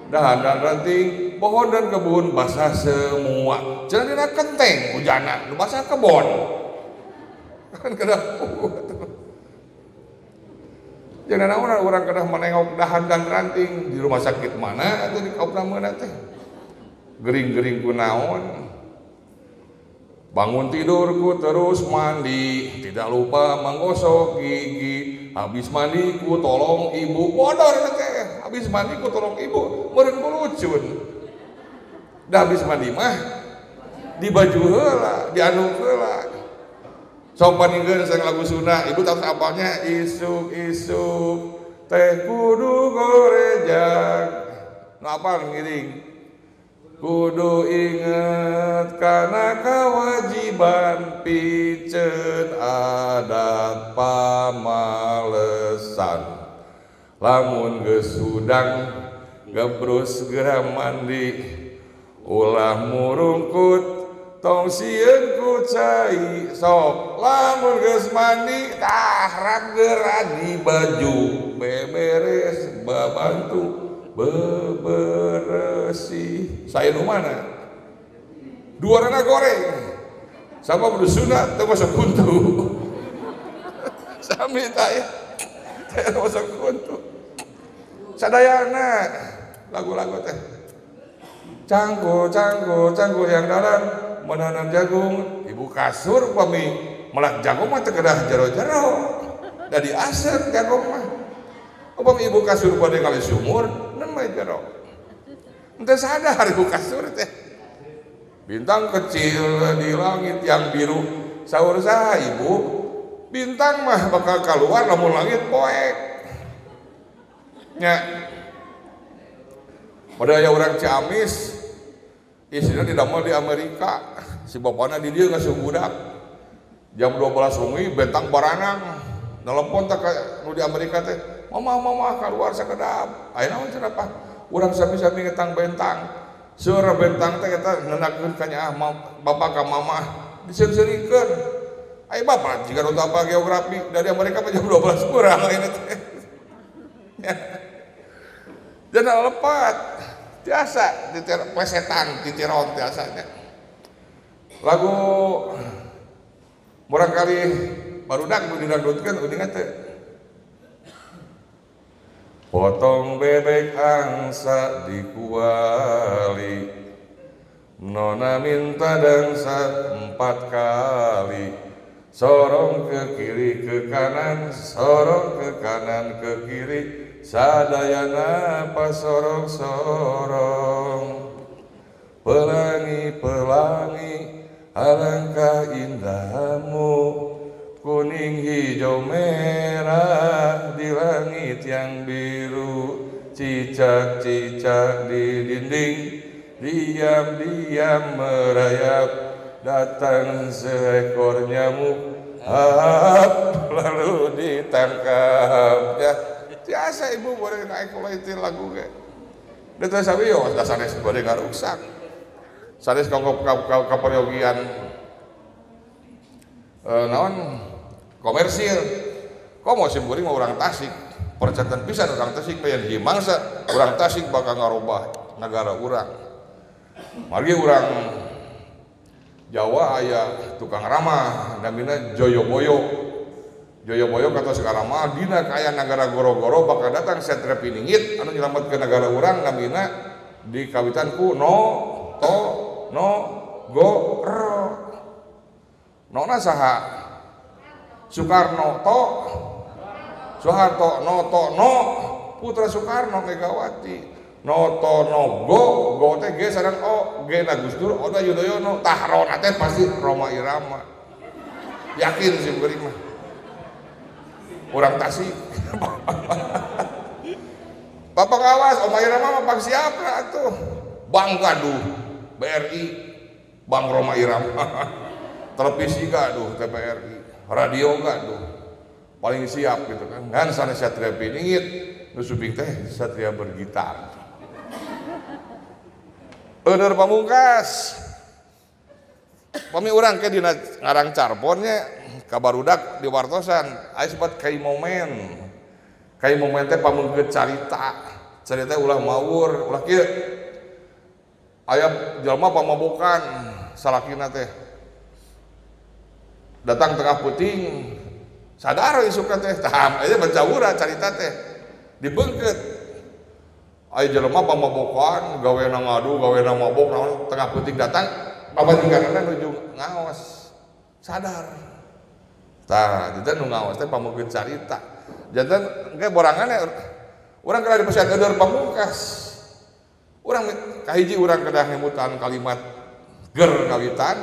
dahan dan ranting, pohon dan kebun basah semua, jangan di kenteng hujannya, basah kebun. Kan kedah jangan naon orang kedah menengok dahan dan ranting di rumah sakit mana atau di kaupna teh gering-gering ku naon bangun tidurku terus mandi tidak lupa menggosok gigi habis mandi ku tolong ibu bodor teh habis mandi ku tolong ibu meureun bulucun dah habis mandi mah di baju heula di anu heula. Sok paningkeun sang lagu Sunda, ibu tahu apanya isuk-isuk teh kudu gorejak. Nu apal ngiring? Kudu inget kana kewajiban piceun adat pamalesan. Lamun geus sudang gebrus segera mandi ulah murungkut tong sieun ku cai sok lamun geus mandi tah rageran di baju beberes babantu beberesih saya nu mana duarana goreng sama kudu sunat teu masuk kuntu sami taya teu masuk kuntu sadayana lagu-lagu teh canggu yang dalam menanam jagung, ibu kasur pami melak jagung mah teu kedah jero-jero. Da diasep jagung mah. Upami ibu kasur bade kali sumur, nan mah jero. Henteu sadar ibu kasur teh. Bintang kecil di langit yang biru Saur saha ibu? Bintang mah bakal keluar lamun langit poek. Nya. Pada aya urang Ciamis, istrinya didamel di Amerika. Si bapana di dieu ngasuh budak. Jam 12 wengi bentang baranang. Nelpon tak nu di Amerika teh, "Mama keluar sakedap." Aya naon cenah Pak? Urang sami-sami ngetang bentang. Seur bentang teh eta nenangkeun ka nya bapak ka mama diseun-seurikeun. Ai bapak jika nu apa geografi dari Amerika jam 12 kurang ini teh. Dan lepat biasa plesetan titiron biasanya. Lagu barangkali barudak nu didangdutkeun uningan teh. Potong bebek angsa dikuali, nona minta dansa 4 kali. Sorong ke kiri ke kanan, sorong ke kanan ke kiri, sadayana pas sorong-sorong. Pelangi-pelangi alangkah indahmu, kuning hijau merah di langit yang biru, cicak-cicak di dinding diam-diam merayap, datang seekor nyamuk lalu ditangkap. Ya biasa ibu boleh naik mulai itu lagu ke itu sabi yo dasarnya boleh nggak rusak sanes kaperyogian naon komersil kok mau simkuring mau orang Tasik percatan pisan orang Tasik pengen himangsa orang Tasik bakal ngarubah negara urang mari urang Jawa aya tukang ramah namina Joyoboyo kata sekarang mah dina kaya negara goro-goro bakal datang Satria Piningit anu nyelametkeun negara urang namina di kawitanku no go ro nona saha Soekarno Soeharto no putra Soekarno Megawati Noto go teh ge sareng o ge na Gus Dur Oda Yudhoyono tahrona teh pasti Roma Irama yakin sih beuring mah urang Tasik Bapak ngawas Roma Irama mah bang siapa atuh Bang Gaduh BRI Bang Roma Irama televisi gaduh TPRI radio gaduh paling siap gitu kan sanes Satria Piningit nu suping teh Satria bergitar Eueur Pamungkas pami urang ke dina ngarang carponnya kabarudak di wartosan aya sebat kai momen teh pamungkeun carita ulah mawur ulah kieu aya jalma pamabokan salakina teh datang tengah puting sadar isukna teh tah aya bacaura carita teh dibeungkeut aya jelema pamabokan gawena ngadu gawena mabok naon tengah puting datang pabatingganana nuju ngaos sadar tah janten nu ngaos teh pamungkeun carita janten engke boranganna urang kada dipasihan Eueur Pamungkas urang kahiji urang kedah ngemutan kalimat ger kawitan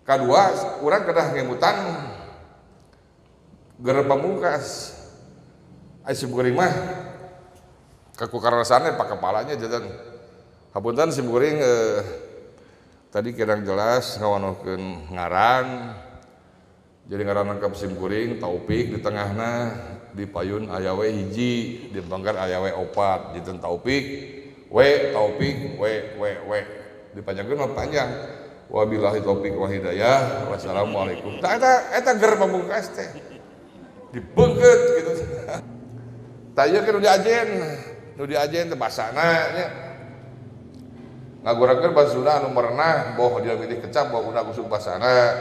kadua urang kedah ngemutan ger Pamungkas aya simkuring mah kakukarasane pak kepalanya jajan hapunten simkuring tadi kirang jelas ngawanokeun ngaran jadi ngaran lengkap simkuring Taufik di tengahna di payun aya we hiji di banggar aya we 4 jinten Taufik Taufik dipanjangkeun mah panjang wabillahi taufik wa hidayah wassalamualaikum tah eta ger Pamungkas teh dibeungkeut gitu tah ieu ke nu diajen teh basana nya ngagurakeun basuna anu merenah boh dia milih kecap boh udah kusuk basana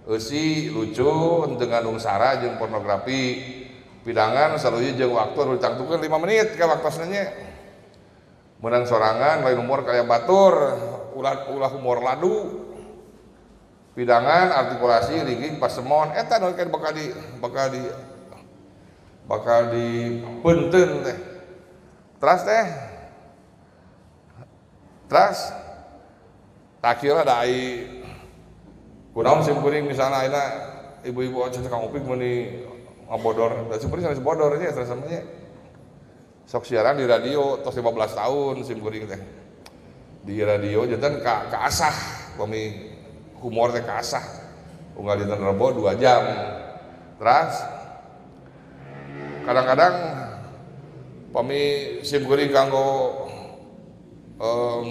eusi lucu henteu ngandung sara jeung pornografi pidangan saluyu jeung waktu anu ditangtukeun 5 menit ka waktosna nya meunang sorangan lain umur kaya batur ulah humor ladu pidangan artikulasi lingging pasemon eta nu bakal dipeunteun teh Teras tak kira ada kunaon sim kuring misalnya ayeuna ibu-ibu aja Kang Upik meuni ngabodor, da sim kuring sanes bodor nya terus samanya. Sok siaran di radio tos 15 tahun sim kuring teh. Di radio janten ka asah pami humor teh ka asah. Unggal dinten Rebo 2 jam. Terus kadang-kadang pami sim kuring kanggo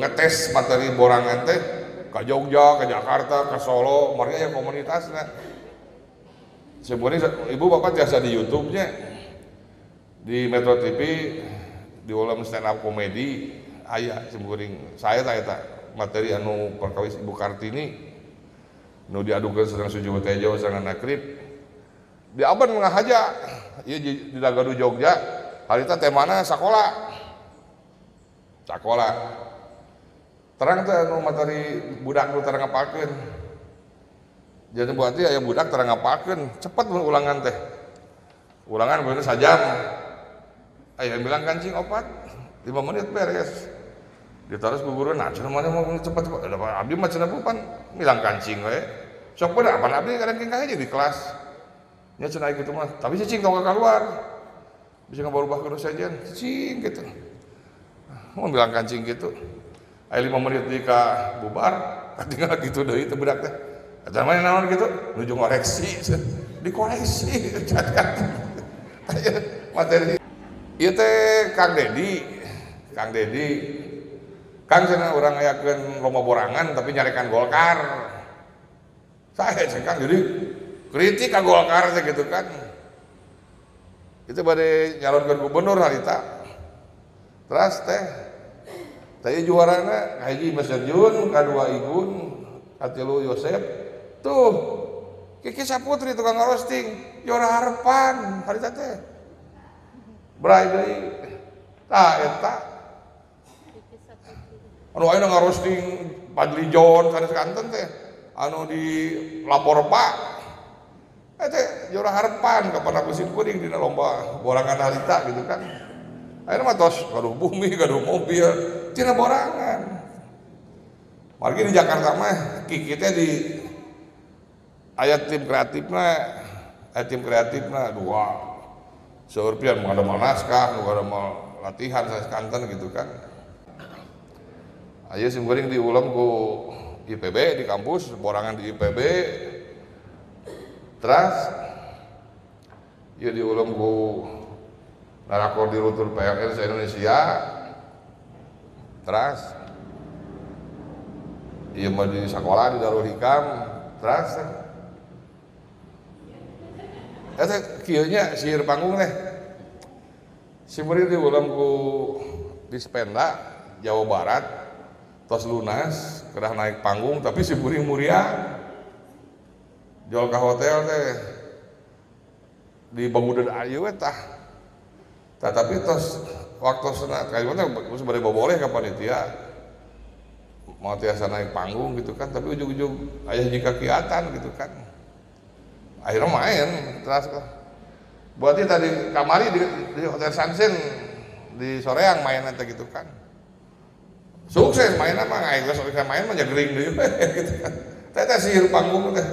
ngetes materi borangan teh ka Jogja, ka Jakarta, ka Solo, marga aya komunitasna. Sim kuring ibu bapak tiasa di YouTube-nya di Metro TV di ulam stand up komedi aya sim kuring saya eta materi anu perkawis Ibu Kartini nu diadukeun sareng Sujiwo Tejo sareng Nakrib di Aban ngahaja ieu di Dagadu Jogja harita temana sakola terang teh anu materi budak nu terang ngapalkeun jadi berarti aya budak terang ngapalkeun cepet ulangan teh ulangan bener sajam aya bilang kancing 5 menit beres ditaruh ku guru nah cenah mana mau cepet abdi mah cenah bukan bilang kancing we sok bener apa abdi kadang aja di kelas nya cenah kitu mah tapi cicing tong keluar bisa ngabarubah kudu sajian cicing gitu mau bilang kancing gitu aya 5 menit di ka bubar tinggal gitu deui teh budak teh eta mah naon gitu nuju ngoreksi dikoreksi materi ieu teh Kang Dedi Kang cenah urang ayakeun lomba borangan tapi nyarekan Golkar saya Kang jadi kritik ka Golkar teh gitu kan itu bade nyalonkeun gubernur harita terus teh juarana kahiji Mesir Jun kadua Igun katilu Yosep tuh Kiki Saputri tukang roasting juara harapan harita teh berai deui tah eta anu ayeuna ngarosting Padli John sanes kanten teh anu di lapor Pak teh juara harapan kapan aku sim kuring dina lomba borangan harita gitu kan ayeuna mah tos gaduh bumi gaduh mobil tina borangan margi di Jakarta mah Kiki teh di aya tim kreatifna dua seueur pian mau ada naskah mau ada latihan sanes kanten gitu kan aya sim kuring diulam ku IPB di kampus borangan di IPB terus ieu diulam ku narakor di Rutur PLN se-Indonesia terus ieu mah di sekolah di Darul Hikam terus eta kieu nya sihir panggung teh sim kuring diulam ku di Spenda Jawa Barat tos lunas kerah naik panggung tapi sim kuring muriang jual ke hotel teh di Bangunan Ayu tah tapi tos waktu sana kayak mana sebenarnya boleh ke panitia mau tiasa naik panggung gitu kan tapi ujung-ujung ayah jika kegiatan gitu kan akhirnya main terus berarti tadi kamari di Hotel Sunsen di Soreang main nanti gitu kan sukses main apa nggak sukses main mah jagering deh gitu kan teh sihir panggung teh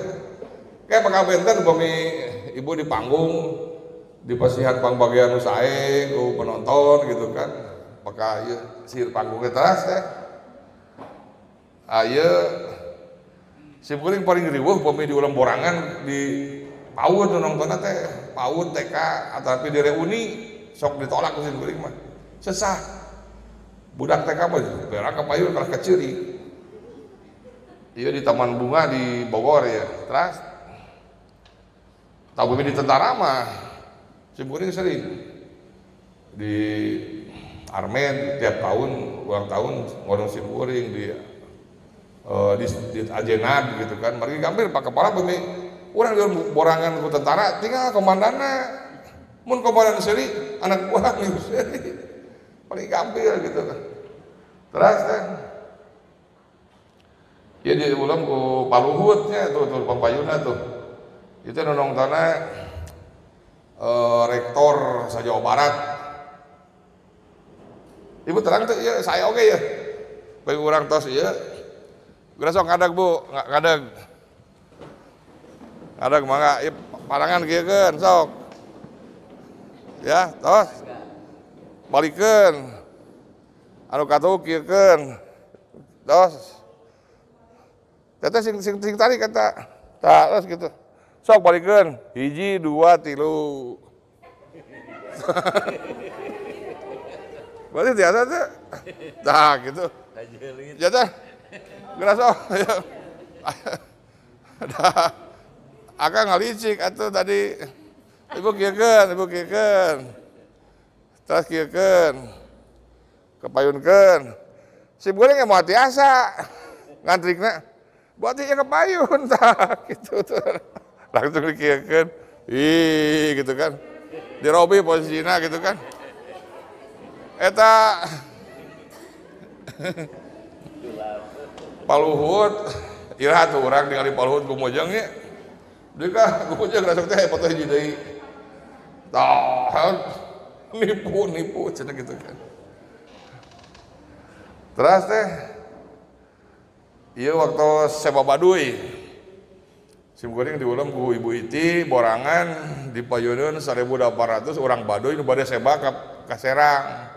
kayak pakabenten upami ibu di panggung di pasihan pangbagian usaha ku penonton gitu kan maka ieu sihir panggungnya terus teh aya sim kuring paling riweuh upami di ulam borangan di PAUD nontonna teh PAUD TK atapi di reuni sok ditolak ku sim kuring mah sesah budak TK mah berak ka payun kalah keciri ieu di Taman Bunga di Bogor ya terus tahu di tentara mah sim kuring sering di Armen tiap tahun ulang tahun ngodong sim kuring di Ajenad gitu kan mari gampir pak kepala bumi urang di borangan ku tentara tinggal komandanna mun komandan seuri anak buah nih seuri paling gampil gitu kan terus teh ieu di ulam ku Paluhutnya tuh pampayuna tuh itu nontontana rektor sa Jawa Barat ibu terang tuh ya saya oke ya bagi orang tos ya geura sok ngadag bu ngadag Ada kemana? Ya, parangan kieukeun sok. Ya, tos. Balikeun. Anu katuh kieukeun. Tos. Teteh sing tarik kata. Tah, terus gitu. Sok balikeun. 1, 2, 3. Berarti biasa tuh. Tah, gitu. Jatah. Geura sok. Dah. Akang ngalicik atuh tadi. Ibu kieukeun. Terus kieukeun. Kepayunkeun. Si goreng mau tiasa. Ngantrikna. Buat dia kepayun tah gitu tuh. Langsung dikieukeun. Ih gitu kan. Dirobi posisinya gitu kan. Eta Paluhut iraha tuh urang ningali Paluhut kumojang nya. Deui ka kumojang rasok teh foto hiji deui. Tah nipu cenah gitu kan. Terus teh ieu waktu sewa baduy. Sim goreng diulang ku Ibu Iti borangan dipayeuneun 1.800 urang baduy nu bade seba ka Serang.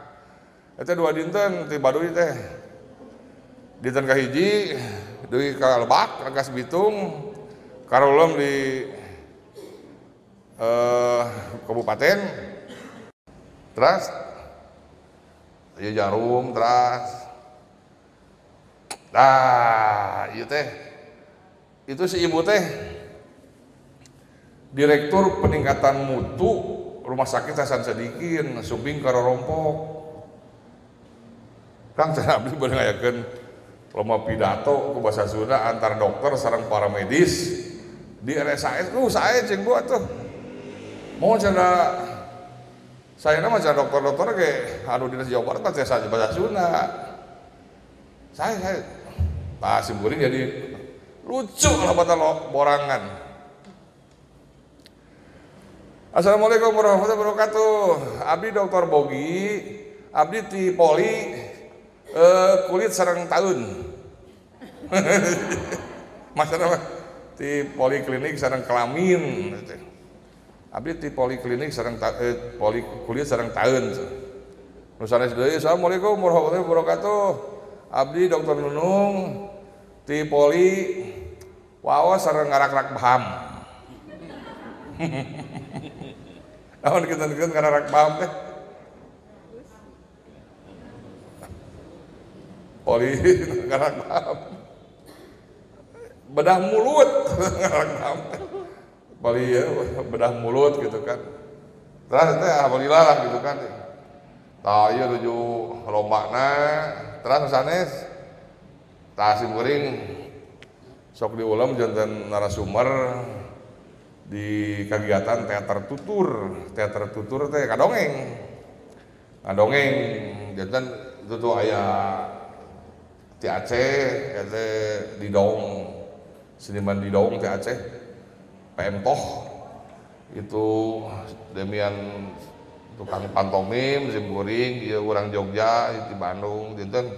Eta 2 dinten ti baduy teh. Dinten kahiji deui ka Lebak, Rangkas Bitung, karulem di kabupaten. Terus ieu Jarum terus. Nah, ieu teh. Itu si ibu teh Direktur Peningkatan Mutu Rumah Sakit Hasan Sadikin, Sumbing Karorompok. Kang cenah abdi beunang ngayakeun lomba pidato ku basa Sunda antar dokter sareng para medis di RSAS. Sae cing gua tuh. Mau cenah saya nama cenah dokter-dokter ge anu dinas Jawa Barat teh saja basa Sunda. Saya sim kuring jadi lucu lah bata borangan. Assalamualaikum warahmatullahi wabarakatuh. Abdi Dr. Bogi, abdi ti Poli kulit sareng taun. Maksudna ti poliklinik sareng kelamin. Abdi ti poliklinik sareng poli kulit sareng taun. Nu sanes deui. Assalamualaikum warahmatullahi wabarakatuh. Abdi Dr. Nunung ti Poli wawas sareng ngarak-rak baham. Naon dikeun ngarak baham teh? Poli ngarak baham. Bedah mulut ngarak baham teh. Poli ya bedah mulut gitu kan. Terus teh alhamdulillah lah gitu kan. Tah ieu nuju lombana, terus sanes tah sim kuring sok diulam janten narasumber di kegiatan teater tutur teh kadongeng janten itu tuh aya ti Aceh teh Didong seniman Didong ti Aceh PM Toh itu demian tukang pantomim sim kuring ieu urang Jogja di Bandung janten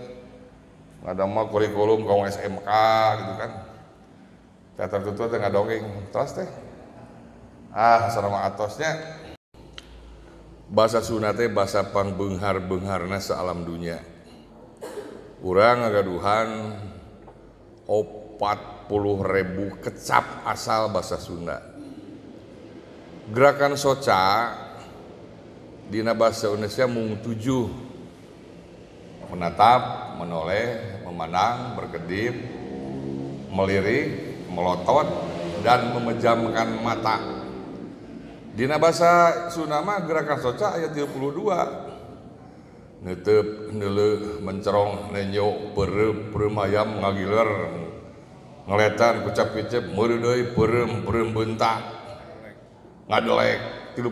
ada mah kurikulum kaum SMK gitu kan. Teater tutur teh ngadongeng terus teh. Sareng atosnya bahasa Sunda teh bahasa pangbeunghar-beungharna saalam dunya. Urang ngagaduhan 40.000 kecap asal bahasa Sunda. Gerakan soca dina bahasa Indonesia mung 7. Menatap, menoleh, memandang, berkedip, melirik, melotot, dan memejamkan mata. Dina bahasa Sunda mah gerakan soca ayat 32. Neuteub, neuleuh, mencerong, nenyo, peureup, ayam ngagiler, ngeletan, kucap-kicep, meureun deui, peureum beuntak, ngadelek 32.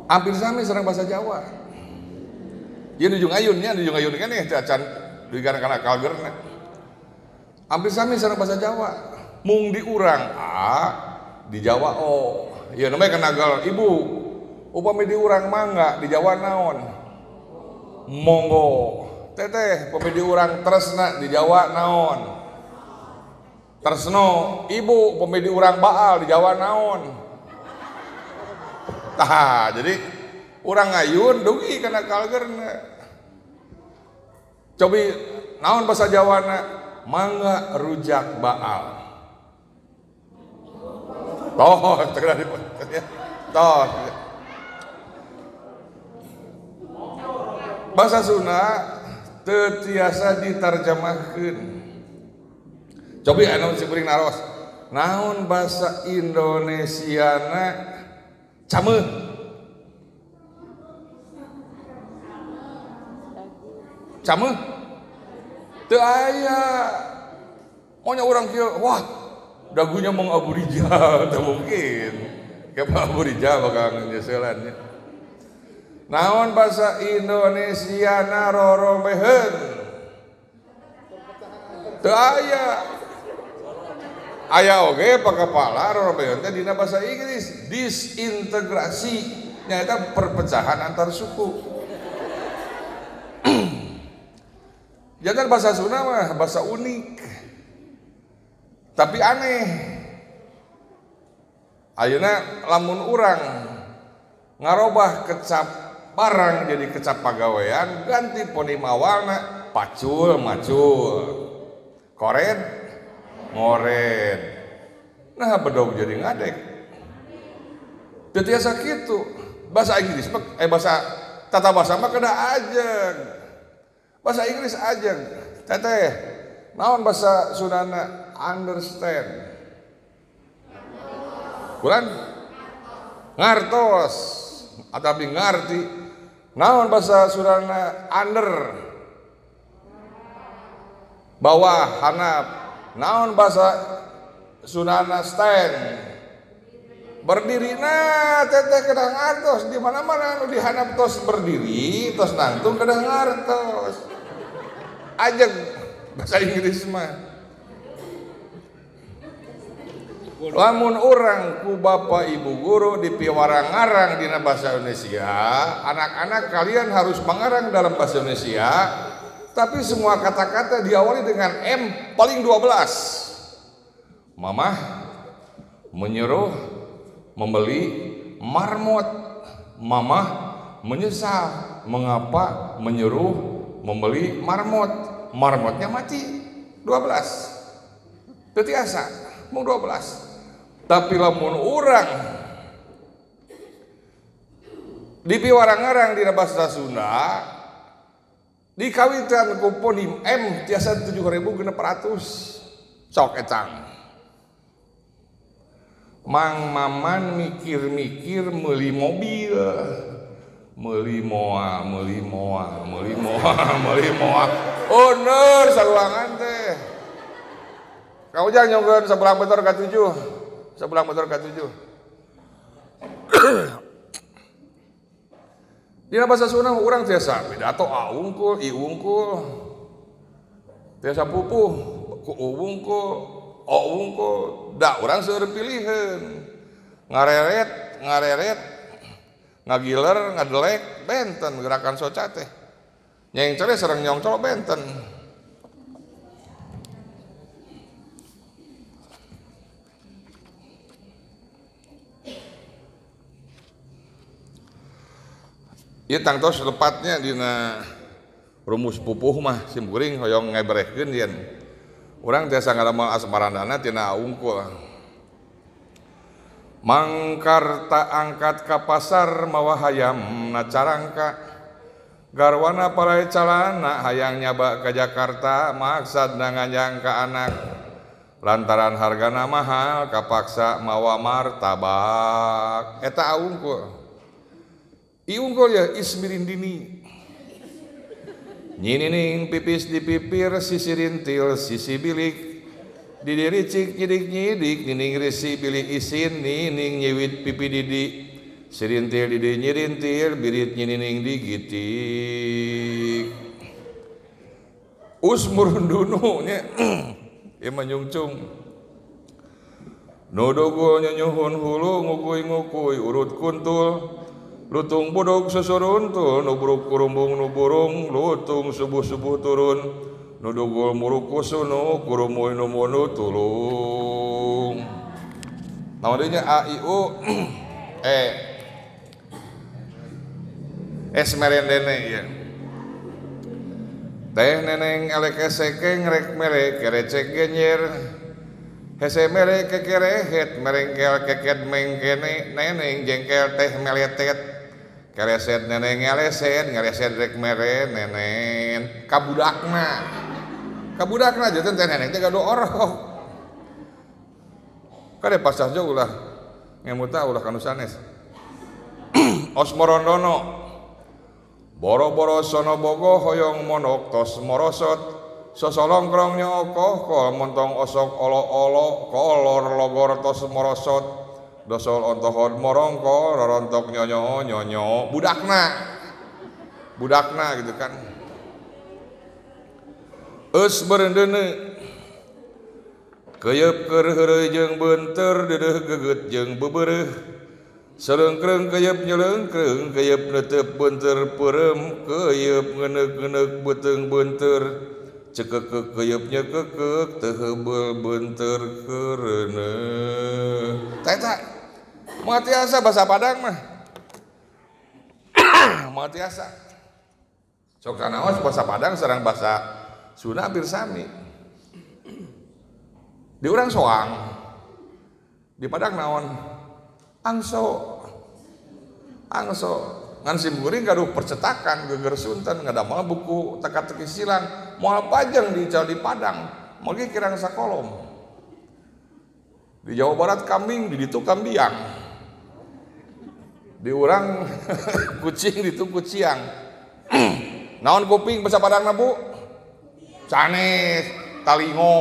Hampir sami sareng bahasa Jawa. Ieu nujung ayun kan nih acan digana-kana kalgerna. Hampir sami sareng bahasa Jawa. Mung di urang di Jawa ieu namanya kenagal ibu. Upami di urang mangga di Jawa naon? Monggo. Teteh upami di urang tresna di Jawa naon? Tresno ibu pemedi urang baal di Jawa naon. Tah jadi urang ngayun dugi kana kalgerna. Cobi naon bahasa Jawana mangga rujak baal. Toh tegak di toh. Bahasa Sunda teu tiasa ditarjamahkeun. Cobi anu cikuring naros. Naon bahasa Indonesiana cameuh? Cameuh? Teu aya. Monya urang kieu, wah, dagunya mong aburijal, teu mungkin. Kayak aburijal bakal nyeuselan nya. Naon bahasa Indonesiana roromeheun? Teu aya. Aya oge pakapala roromeheun teh dina bahasa Inggris disintegrasi nyaeta perpecahan antar suku. Jangan bahasa Sunda mah bahasa unik. Tapi aneh. Ayeuna lamun urang ngarobah kecap barang jadi kecap pagawean ganti ponimawalna pacul macul. Kored ngored. Nah bedog jadi ngadek. Teu tiasa kitu. Bahasa Inggris bahasa tata bahasa mah kada ajeg. Bahasa Inggris ajeg. Teteh naon bahasa Sundana understand. Kulan ngartos atapi ngarti. Naon bahasa Sundana under bawah hanap. Naon bahasa Sundana stand berdiri. Nah teteh kedah ngartos di mana-mana anu dihanap tos berdiri tos nangtung kedah ngartos ajeg bahasa Inggris mah. Lamun urang ku bapak ibu guru dipiwarang ngarang dina bahasa Indonesia, anak-anak kalian harus mengarang dalam bahasa Indonesia. Tapi semua kata-kata diawali dengan M paling 12. Mamah menyuruh membeli marmot. Mamah menyesal mengapa menyuruh membeli marmot. Marmotnya mati 12. Teu tiasa mung 12. Tapi lamun urang dipiwarang-arang dina bahasa Sunda dikawitan ku ponim M tiasa 7.600 sok etang. Mang Maman mikir-mikir meuli mobil, meuli moal. Bener saluangan teh. Kau jangan nyongkeun sebelah motor ka 7. Sebelah motor ka 7. Dina bahasa Sunda urang tiasa pidato aungkul, iungkul. Tiasa pupuh, ku uungkul, oungkul. Da urang seueur piliheun. Ngareret, ngagiler, ngadelek benten gerakan soca teh. Nyengcele sareng nyongcol benten. Ieu tangtos lepatnya dina rumus pupuh mah simkuring hoyong ngeberehkeun yen. Urang tiasa ngalamel asmarandana tina aungkul. Mangkarta angkat ka pasar mawa hayam na carangka. Garwana palai calana hayang nyaba ka Jakarta maksudna nganyang ka anak. Lantaran hargana mahal kapaksa mawa martabak. Eta aungkul. Iungkul ya ismirindini. Nyinining pipis dipipir sisi rintil sisi bilik. Didiricik nyidik-nyidik nining risi bilik isin nining nyiwit pipi didi. Sirintil didi nyirintil birit nyinining digitik. Usmurundunu nya ieu manyungcung. Nodogol nyanyuhun hulu ngukuy-ngukuy urut kuntul. Lutung bodog susurun tu nubruk kurumbung nuburung lutung subuh-subuh turun nudugul murukusunu kurumuy numunu tulung namanya AIU merendene ya teh neneng eleke sekeng rek mere kerecek genyer hese mere kekerehet merengkel keket mengkene neneng jengkel teh meletet kereset neneng ngeleset rek mere nenen kabudakna jadi teh neneng teh gado orok kade pasah jo ulah ngemuta ulah kanu sanes osmorondono boro-boro sono bogo hoyong monok tos morosot sosolongkrong nyokoh kol montong osok olo-olo kolor logor tos morosot dosol ontohon morongko rorontok nyonyo budakna gitu kan eus berendene keyeup keur heureuy jeung beunteur deudeuh geget jeung bebeureuh Serengkreng keyeup nyelengkreng keyeup netep beunteur peureum keyeup ngeneug-ngeneug beuteung beunteur cekekek keyeup nyekekek teu heubeul beunteur keureuneuh eta moal tiasa basa Padang mah moal tiasa sok kanaos basa Padang sareng basa Sunda hampir sami di urang soang di Padang naon angso ngan simkuring gaduh percetakan geger Sunten ngadamel buku teka-teki silang moal pajang di Padang moal ge kirang sakolom di Jawa Barat kambing di ditu kambiang di urang kucing di ditu kuciang naon kuping basa Padangna Bu sanes talingo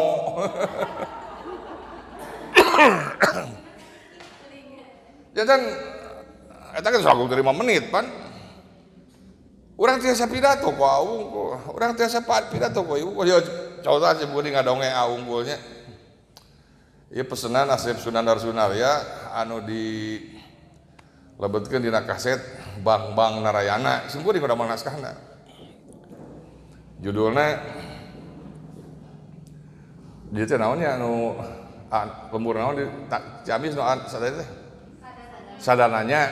jangan eta kan sagung 5 menit pan urang tiasa pidato ku aung urang tiasa pidato ku ieu ya coba sih beuring ngadonge aung nya ieu pesenan Asep Sunandar Sunaria anu di lebetkeun dina kaset Bang Narayana sing beuring udah naskahna judulna dieu teh naon nya anu lembur naon di Ciamis nu sadaya teh sadananya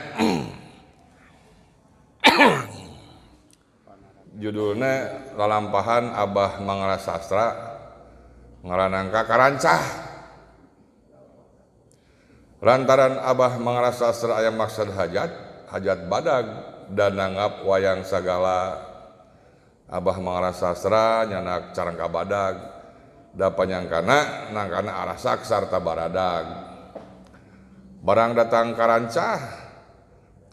judulnya lalampahan Abah Mangala Sastra ngaranangka karancah lantaran Abah Mangala Sastra aya maksud hajat badag dan nanggap wayang sagala Abah Mangala Sastra nyanak carangka badag da panyangkana nangkana arasak sarta baradag barang datang karancah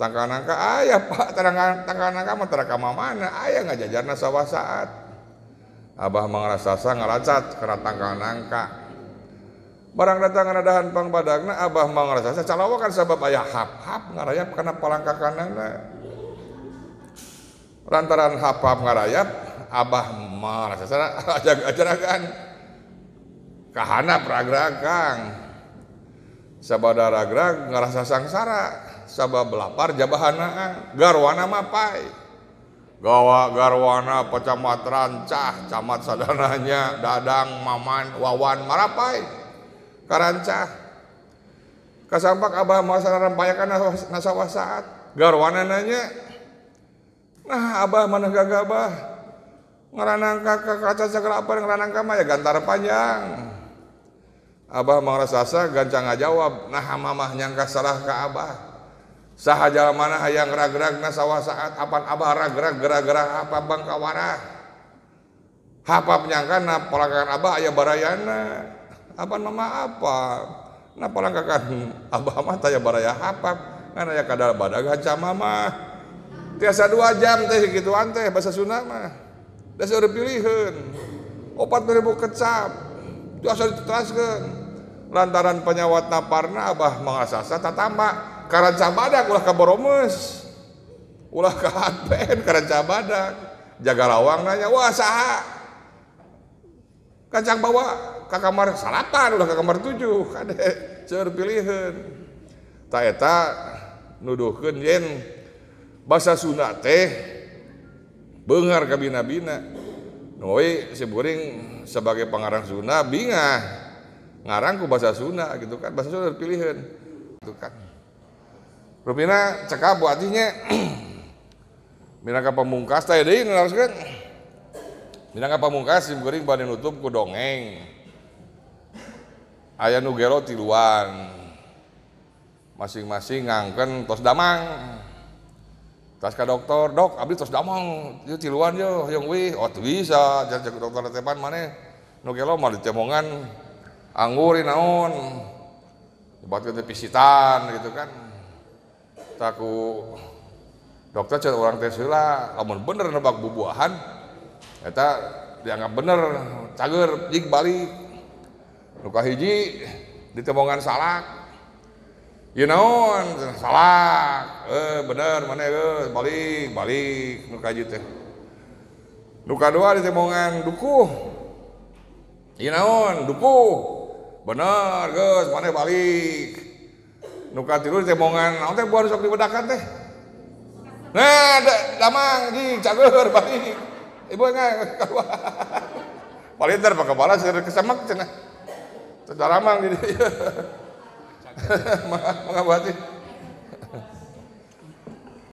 tangkanangka aya Pak tangkanangka mah tara ka mana aya ngajajarna sawa saat Abah Mangala Sastra ngaracat kana tangkanangka barang datang ngadahan pangbadagna Abah Mangala Sastra calawakan sabab aya hap-hap ngarayap kana palangkakanana lantaran hap-hap ngarayap Abah Mangala Sastra ajag-ajaragan kahanap ragrag sabada ragrag ngarasa sangsara sabab lapar jabahana garwana mapai gawa garwana pecamat rancah camat sadananya dadang maman wawan marapai karancah kasampak Abah masana rampayakan nasawa saat garwana nanya nah Abah mana gagabah ngaranangka kaca segala apa ngaranangka mah ya gantar panjang Abah Mangala Sastra gancang ngajawab nah mamah nyangka salah ka Abah saha jalamana hayang ragragna sawa saat apan Abah ragrag gara-gara apa bangkawarah hapap nyangkana palangkakan Abah aya barayana apan mama apa na palangkakan Abah mah taya baraya hapap ngan aya kadal badag hancam mama tiasa 2 jam teh gituan teh basa Sunda mah da seueur pilieun 40.000 kecap tiasa ditetraskeun lantaran penyawat naparna Abah Mangala Sastra tatamba karanca badag ulah ka boromes ulah ka hadpen karanca badag jaga lawang nanya wah saha kancang bawa ka kamar 8 ulah ka kamar 7 kade seueur pilieun ta eta nuduhkeun yen basa Sunda teh beungar ka bina-bina Noi si Buring sebagai pengarang Sunda bingah ngarang ku bahasa Sunda gitu kan, bahasa Sunda pilihan gitu kan. Rupina cekap buatinya minangka pamungkas teh deui ngaroskeun. Minangka pamungkas si Buring bade nutup ku dongeng. Aya nu gelo tiluan. Masing-masing ngangken tos damang. Tas ka dokter, dok abdi tos damang, ieu tiluan yo hoyong wih. Oh teu bisa, jan cek dokter tepan maneh. Nu gelo mah ditemongan anggur naon. Dibatkeun teh pisitan gitu kan. Taku dokter cek urang teh heula, lamun bener nebak bubuahan eta dianggap bener cager jig balik. Nu kahiji ditemongan salak. Ieu naon salak, bener maneh balik nu kahiji teh. Nu kadua ditemongan dukuh. Ieu naon dukuh, bener geus maneh balik. Nu katilu ditemongan naon teh buah sok dibedakan teh. Nah, damang jing cager balik. Ibu enggak kadua. Palinter pak kepala seueur kesemek cenah. Teu daramang di dieu. Mangga berarti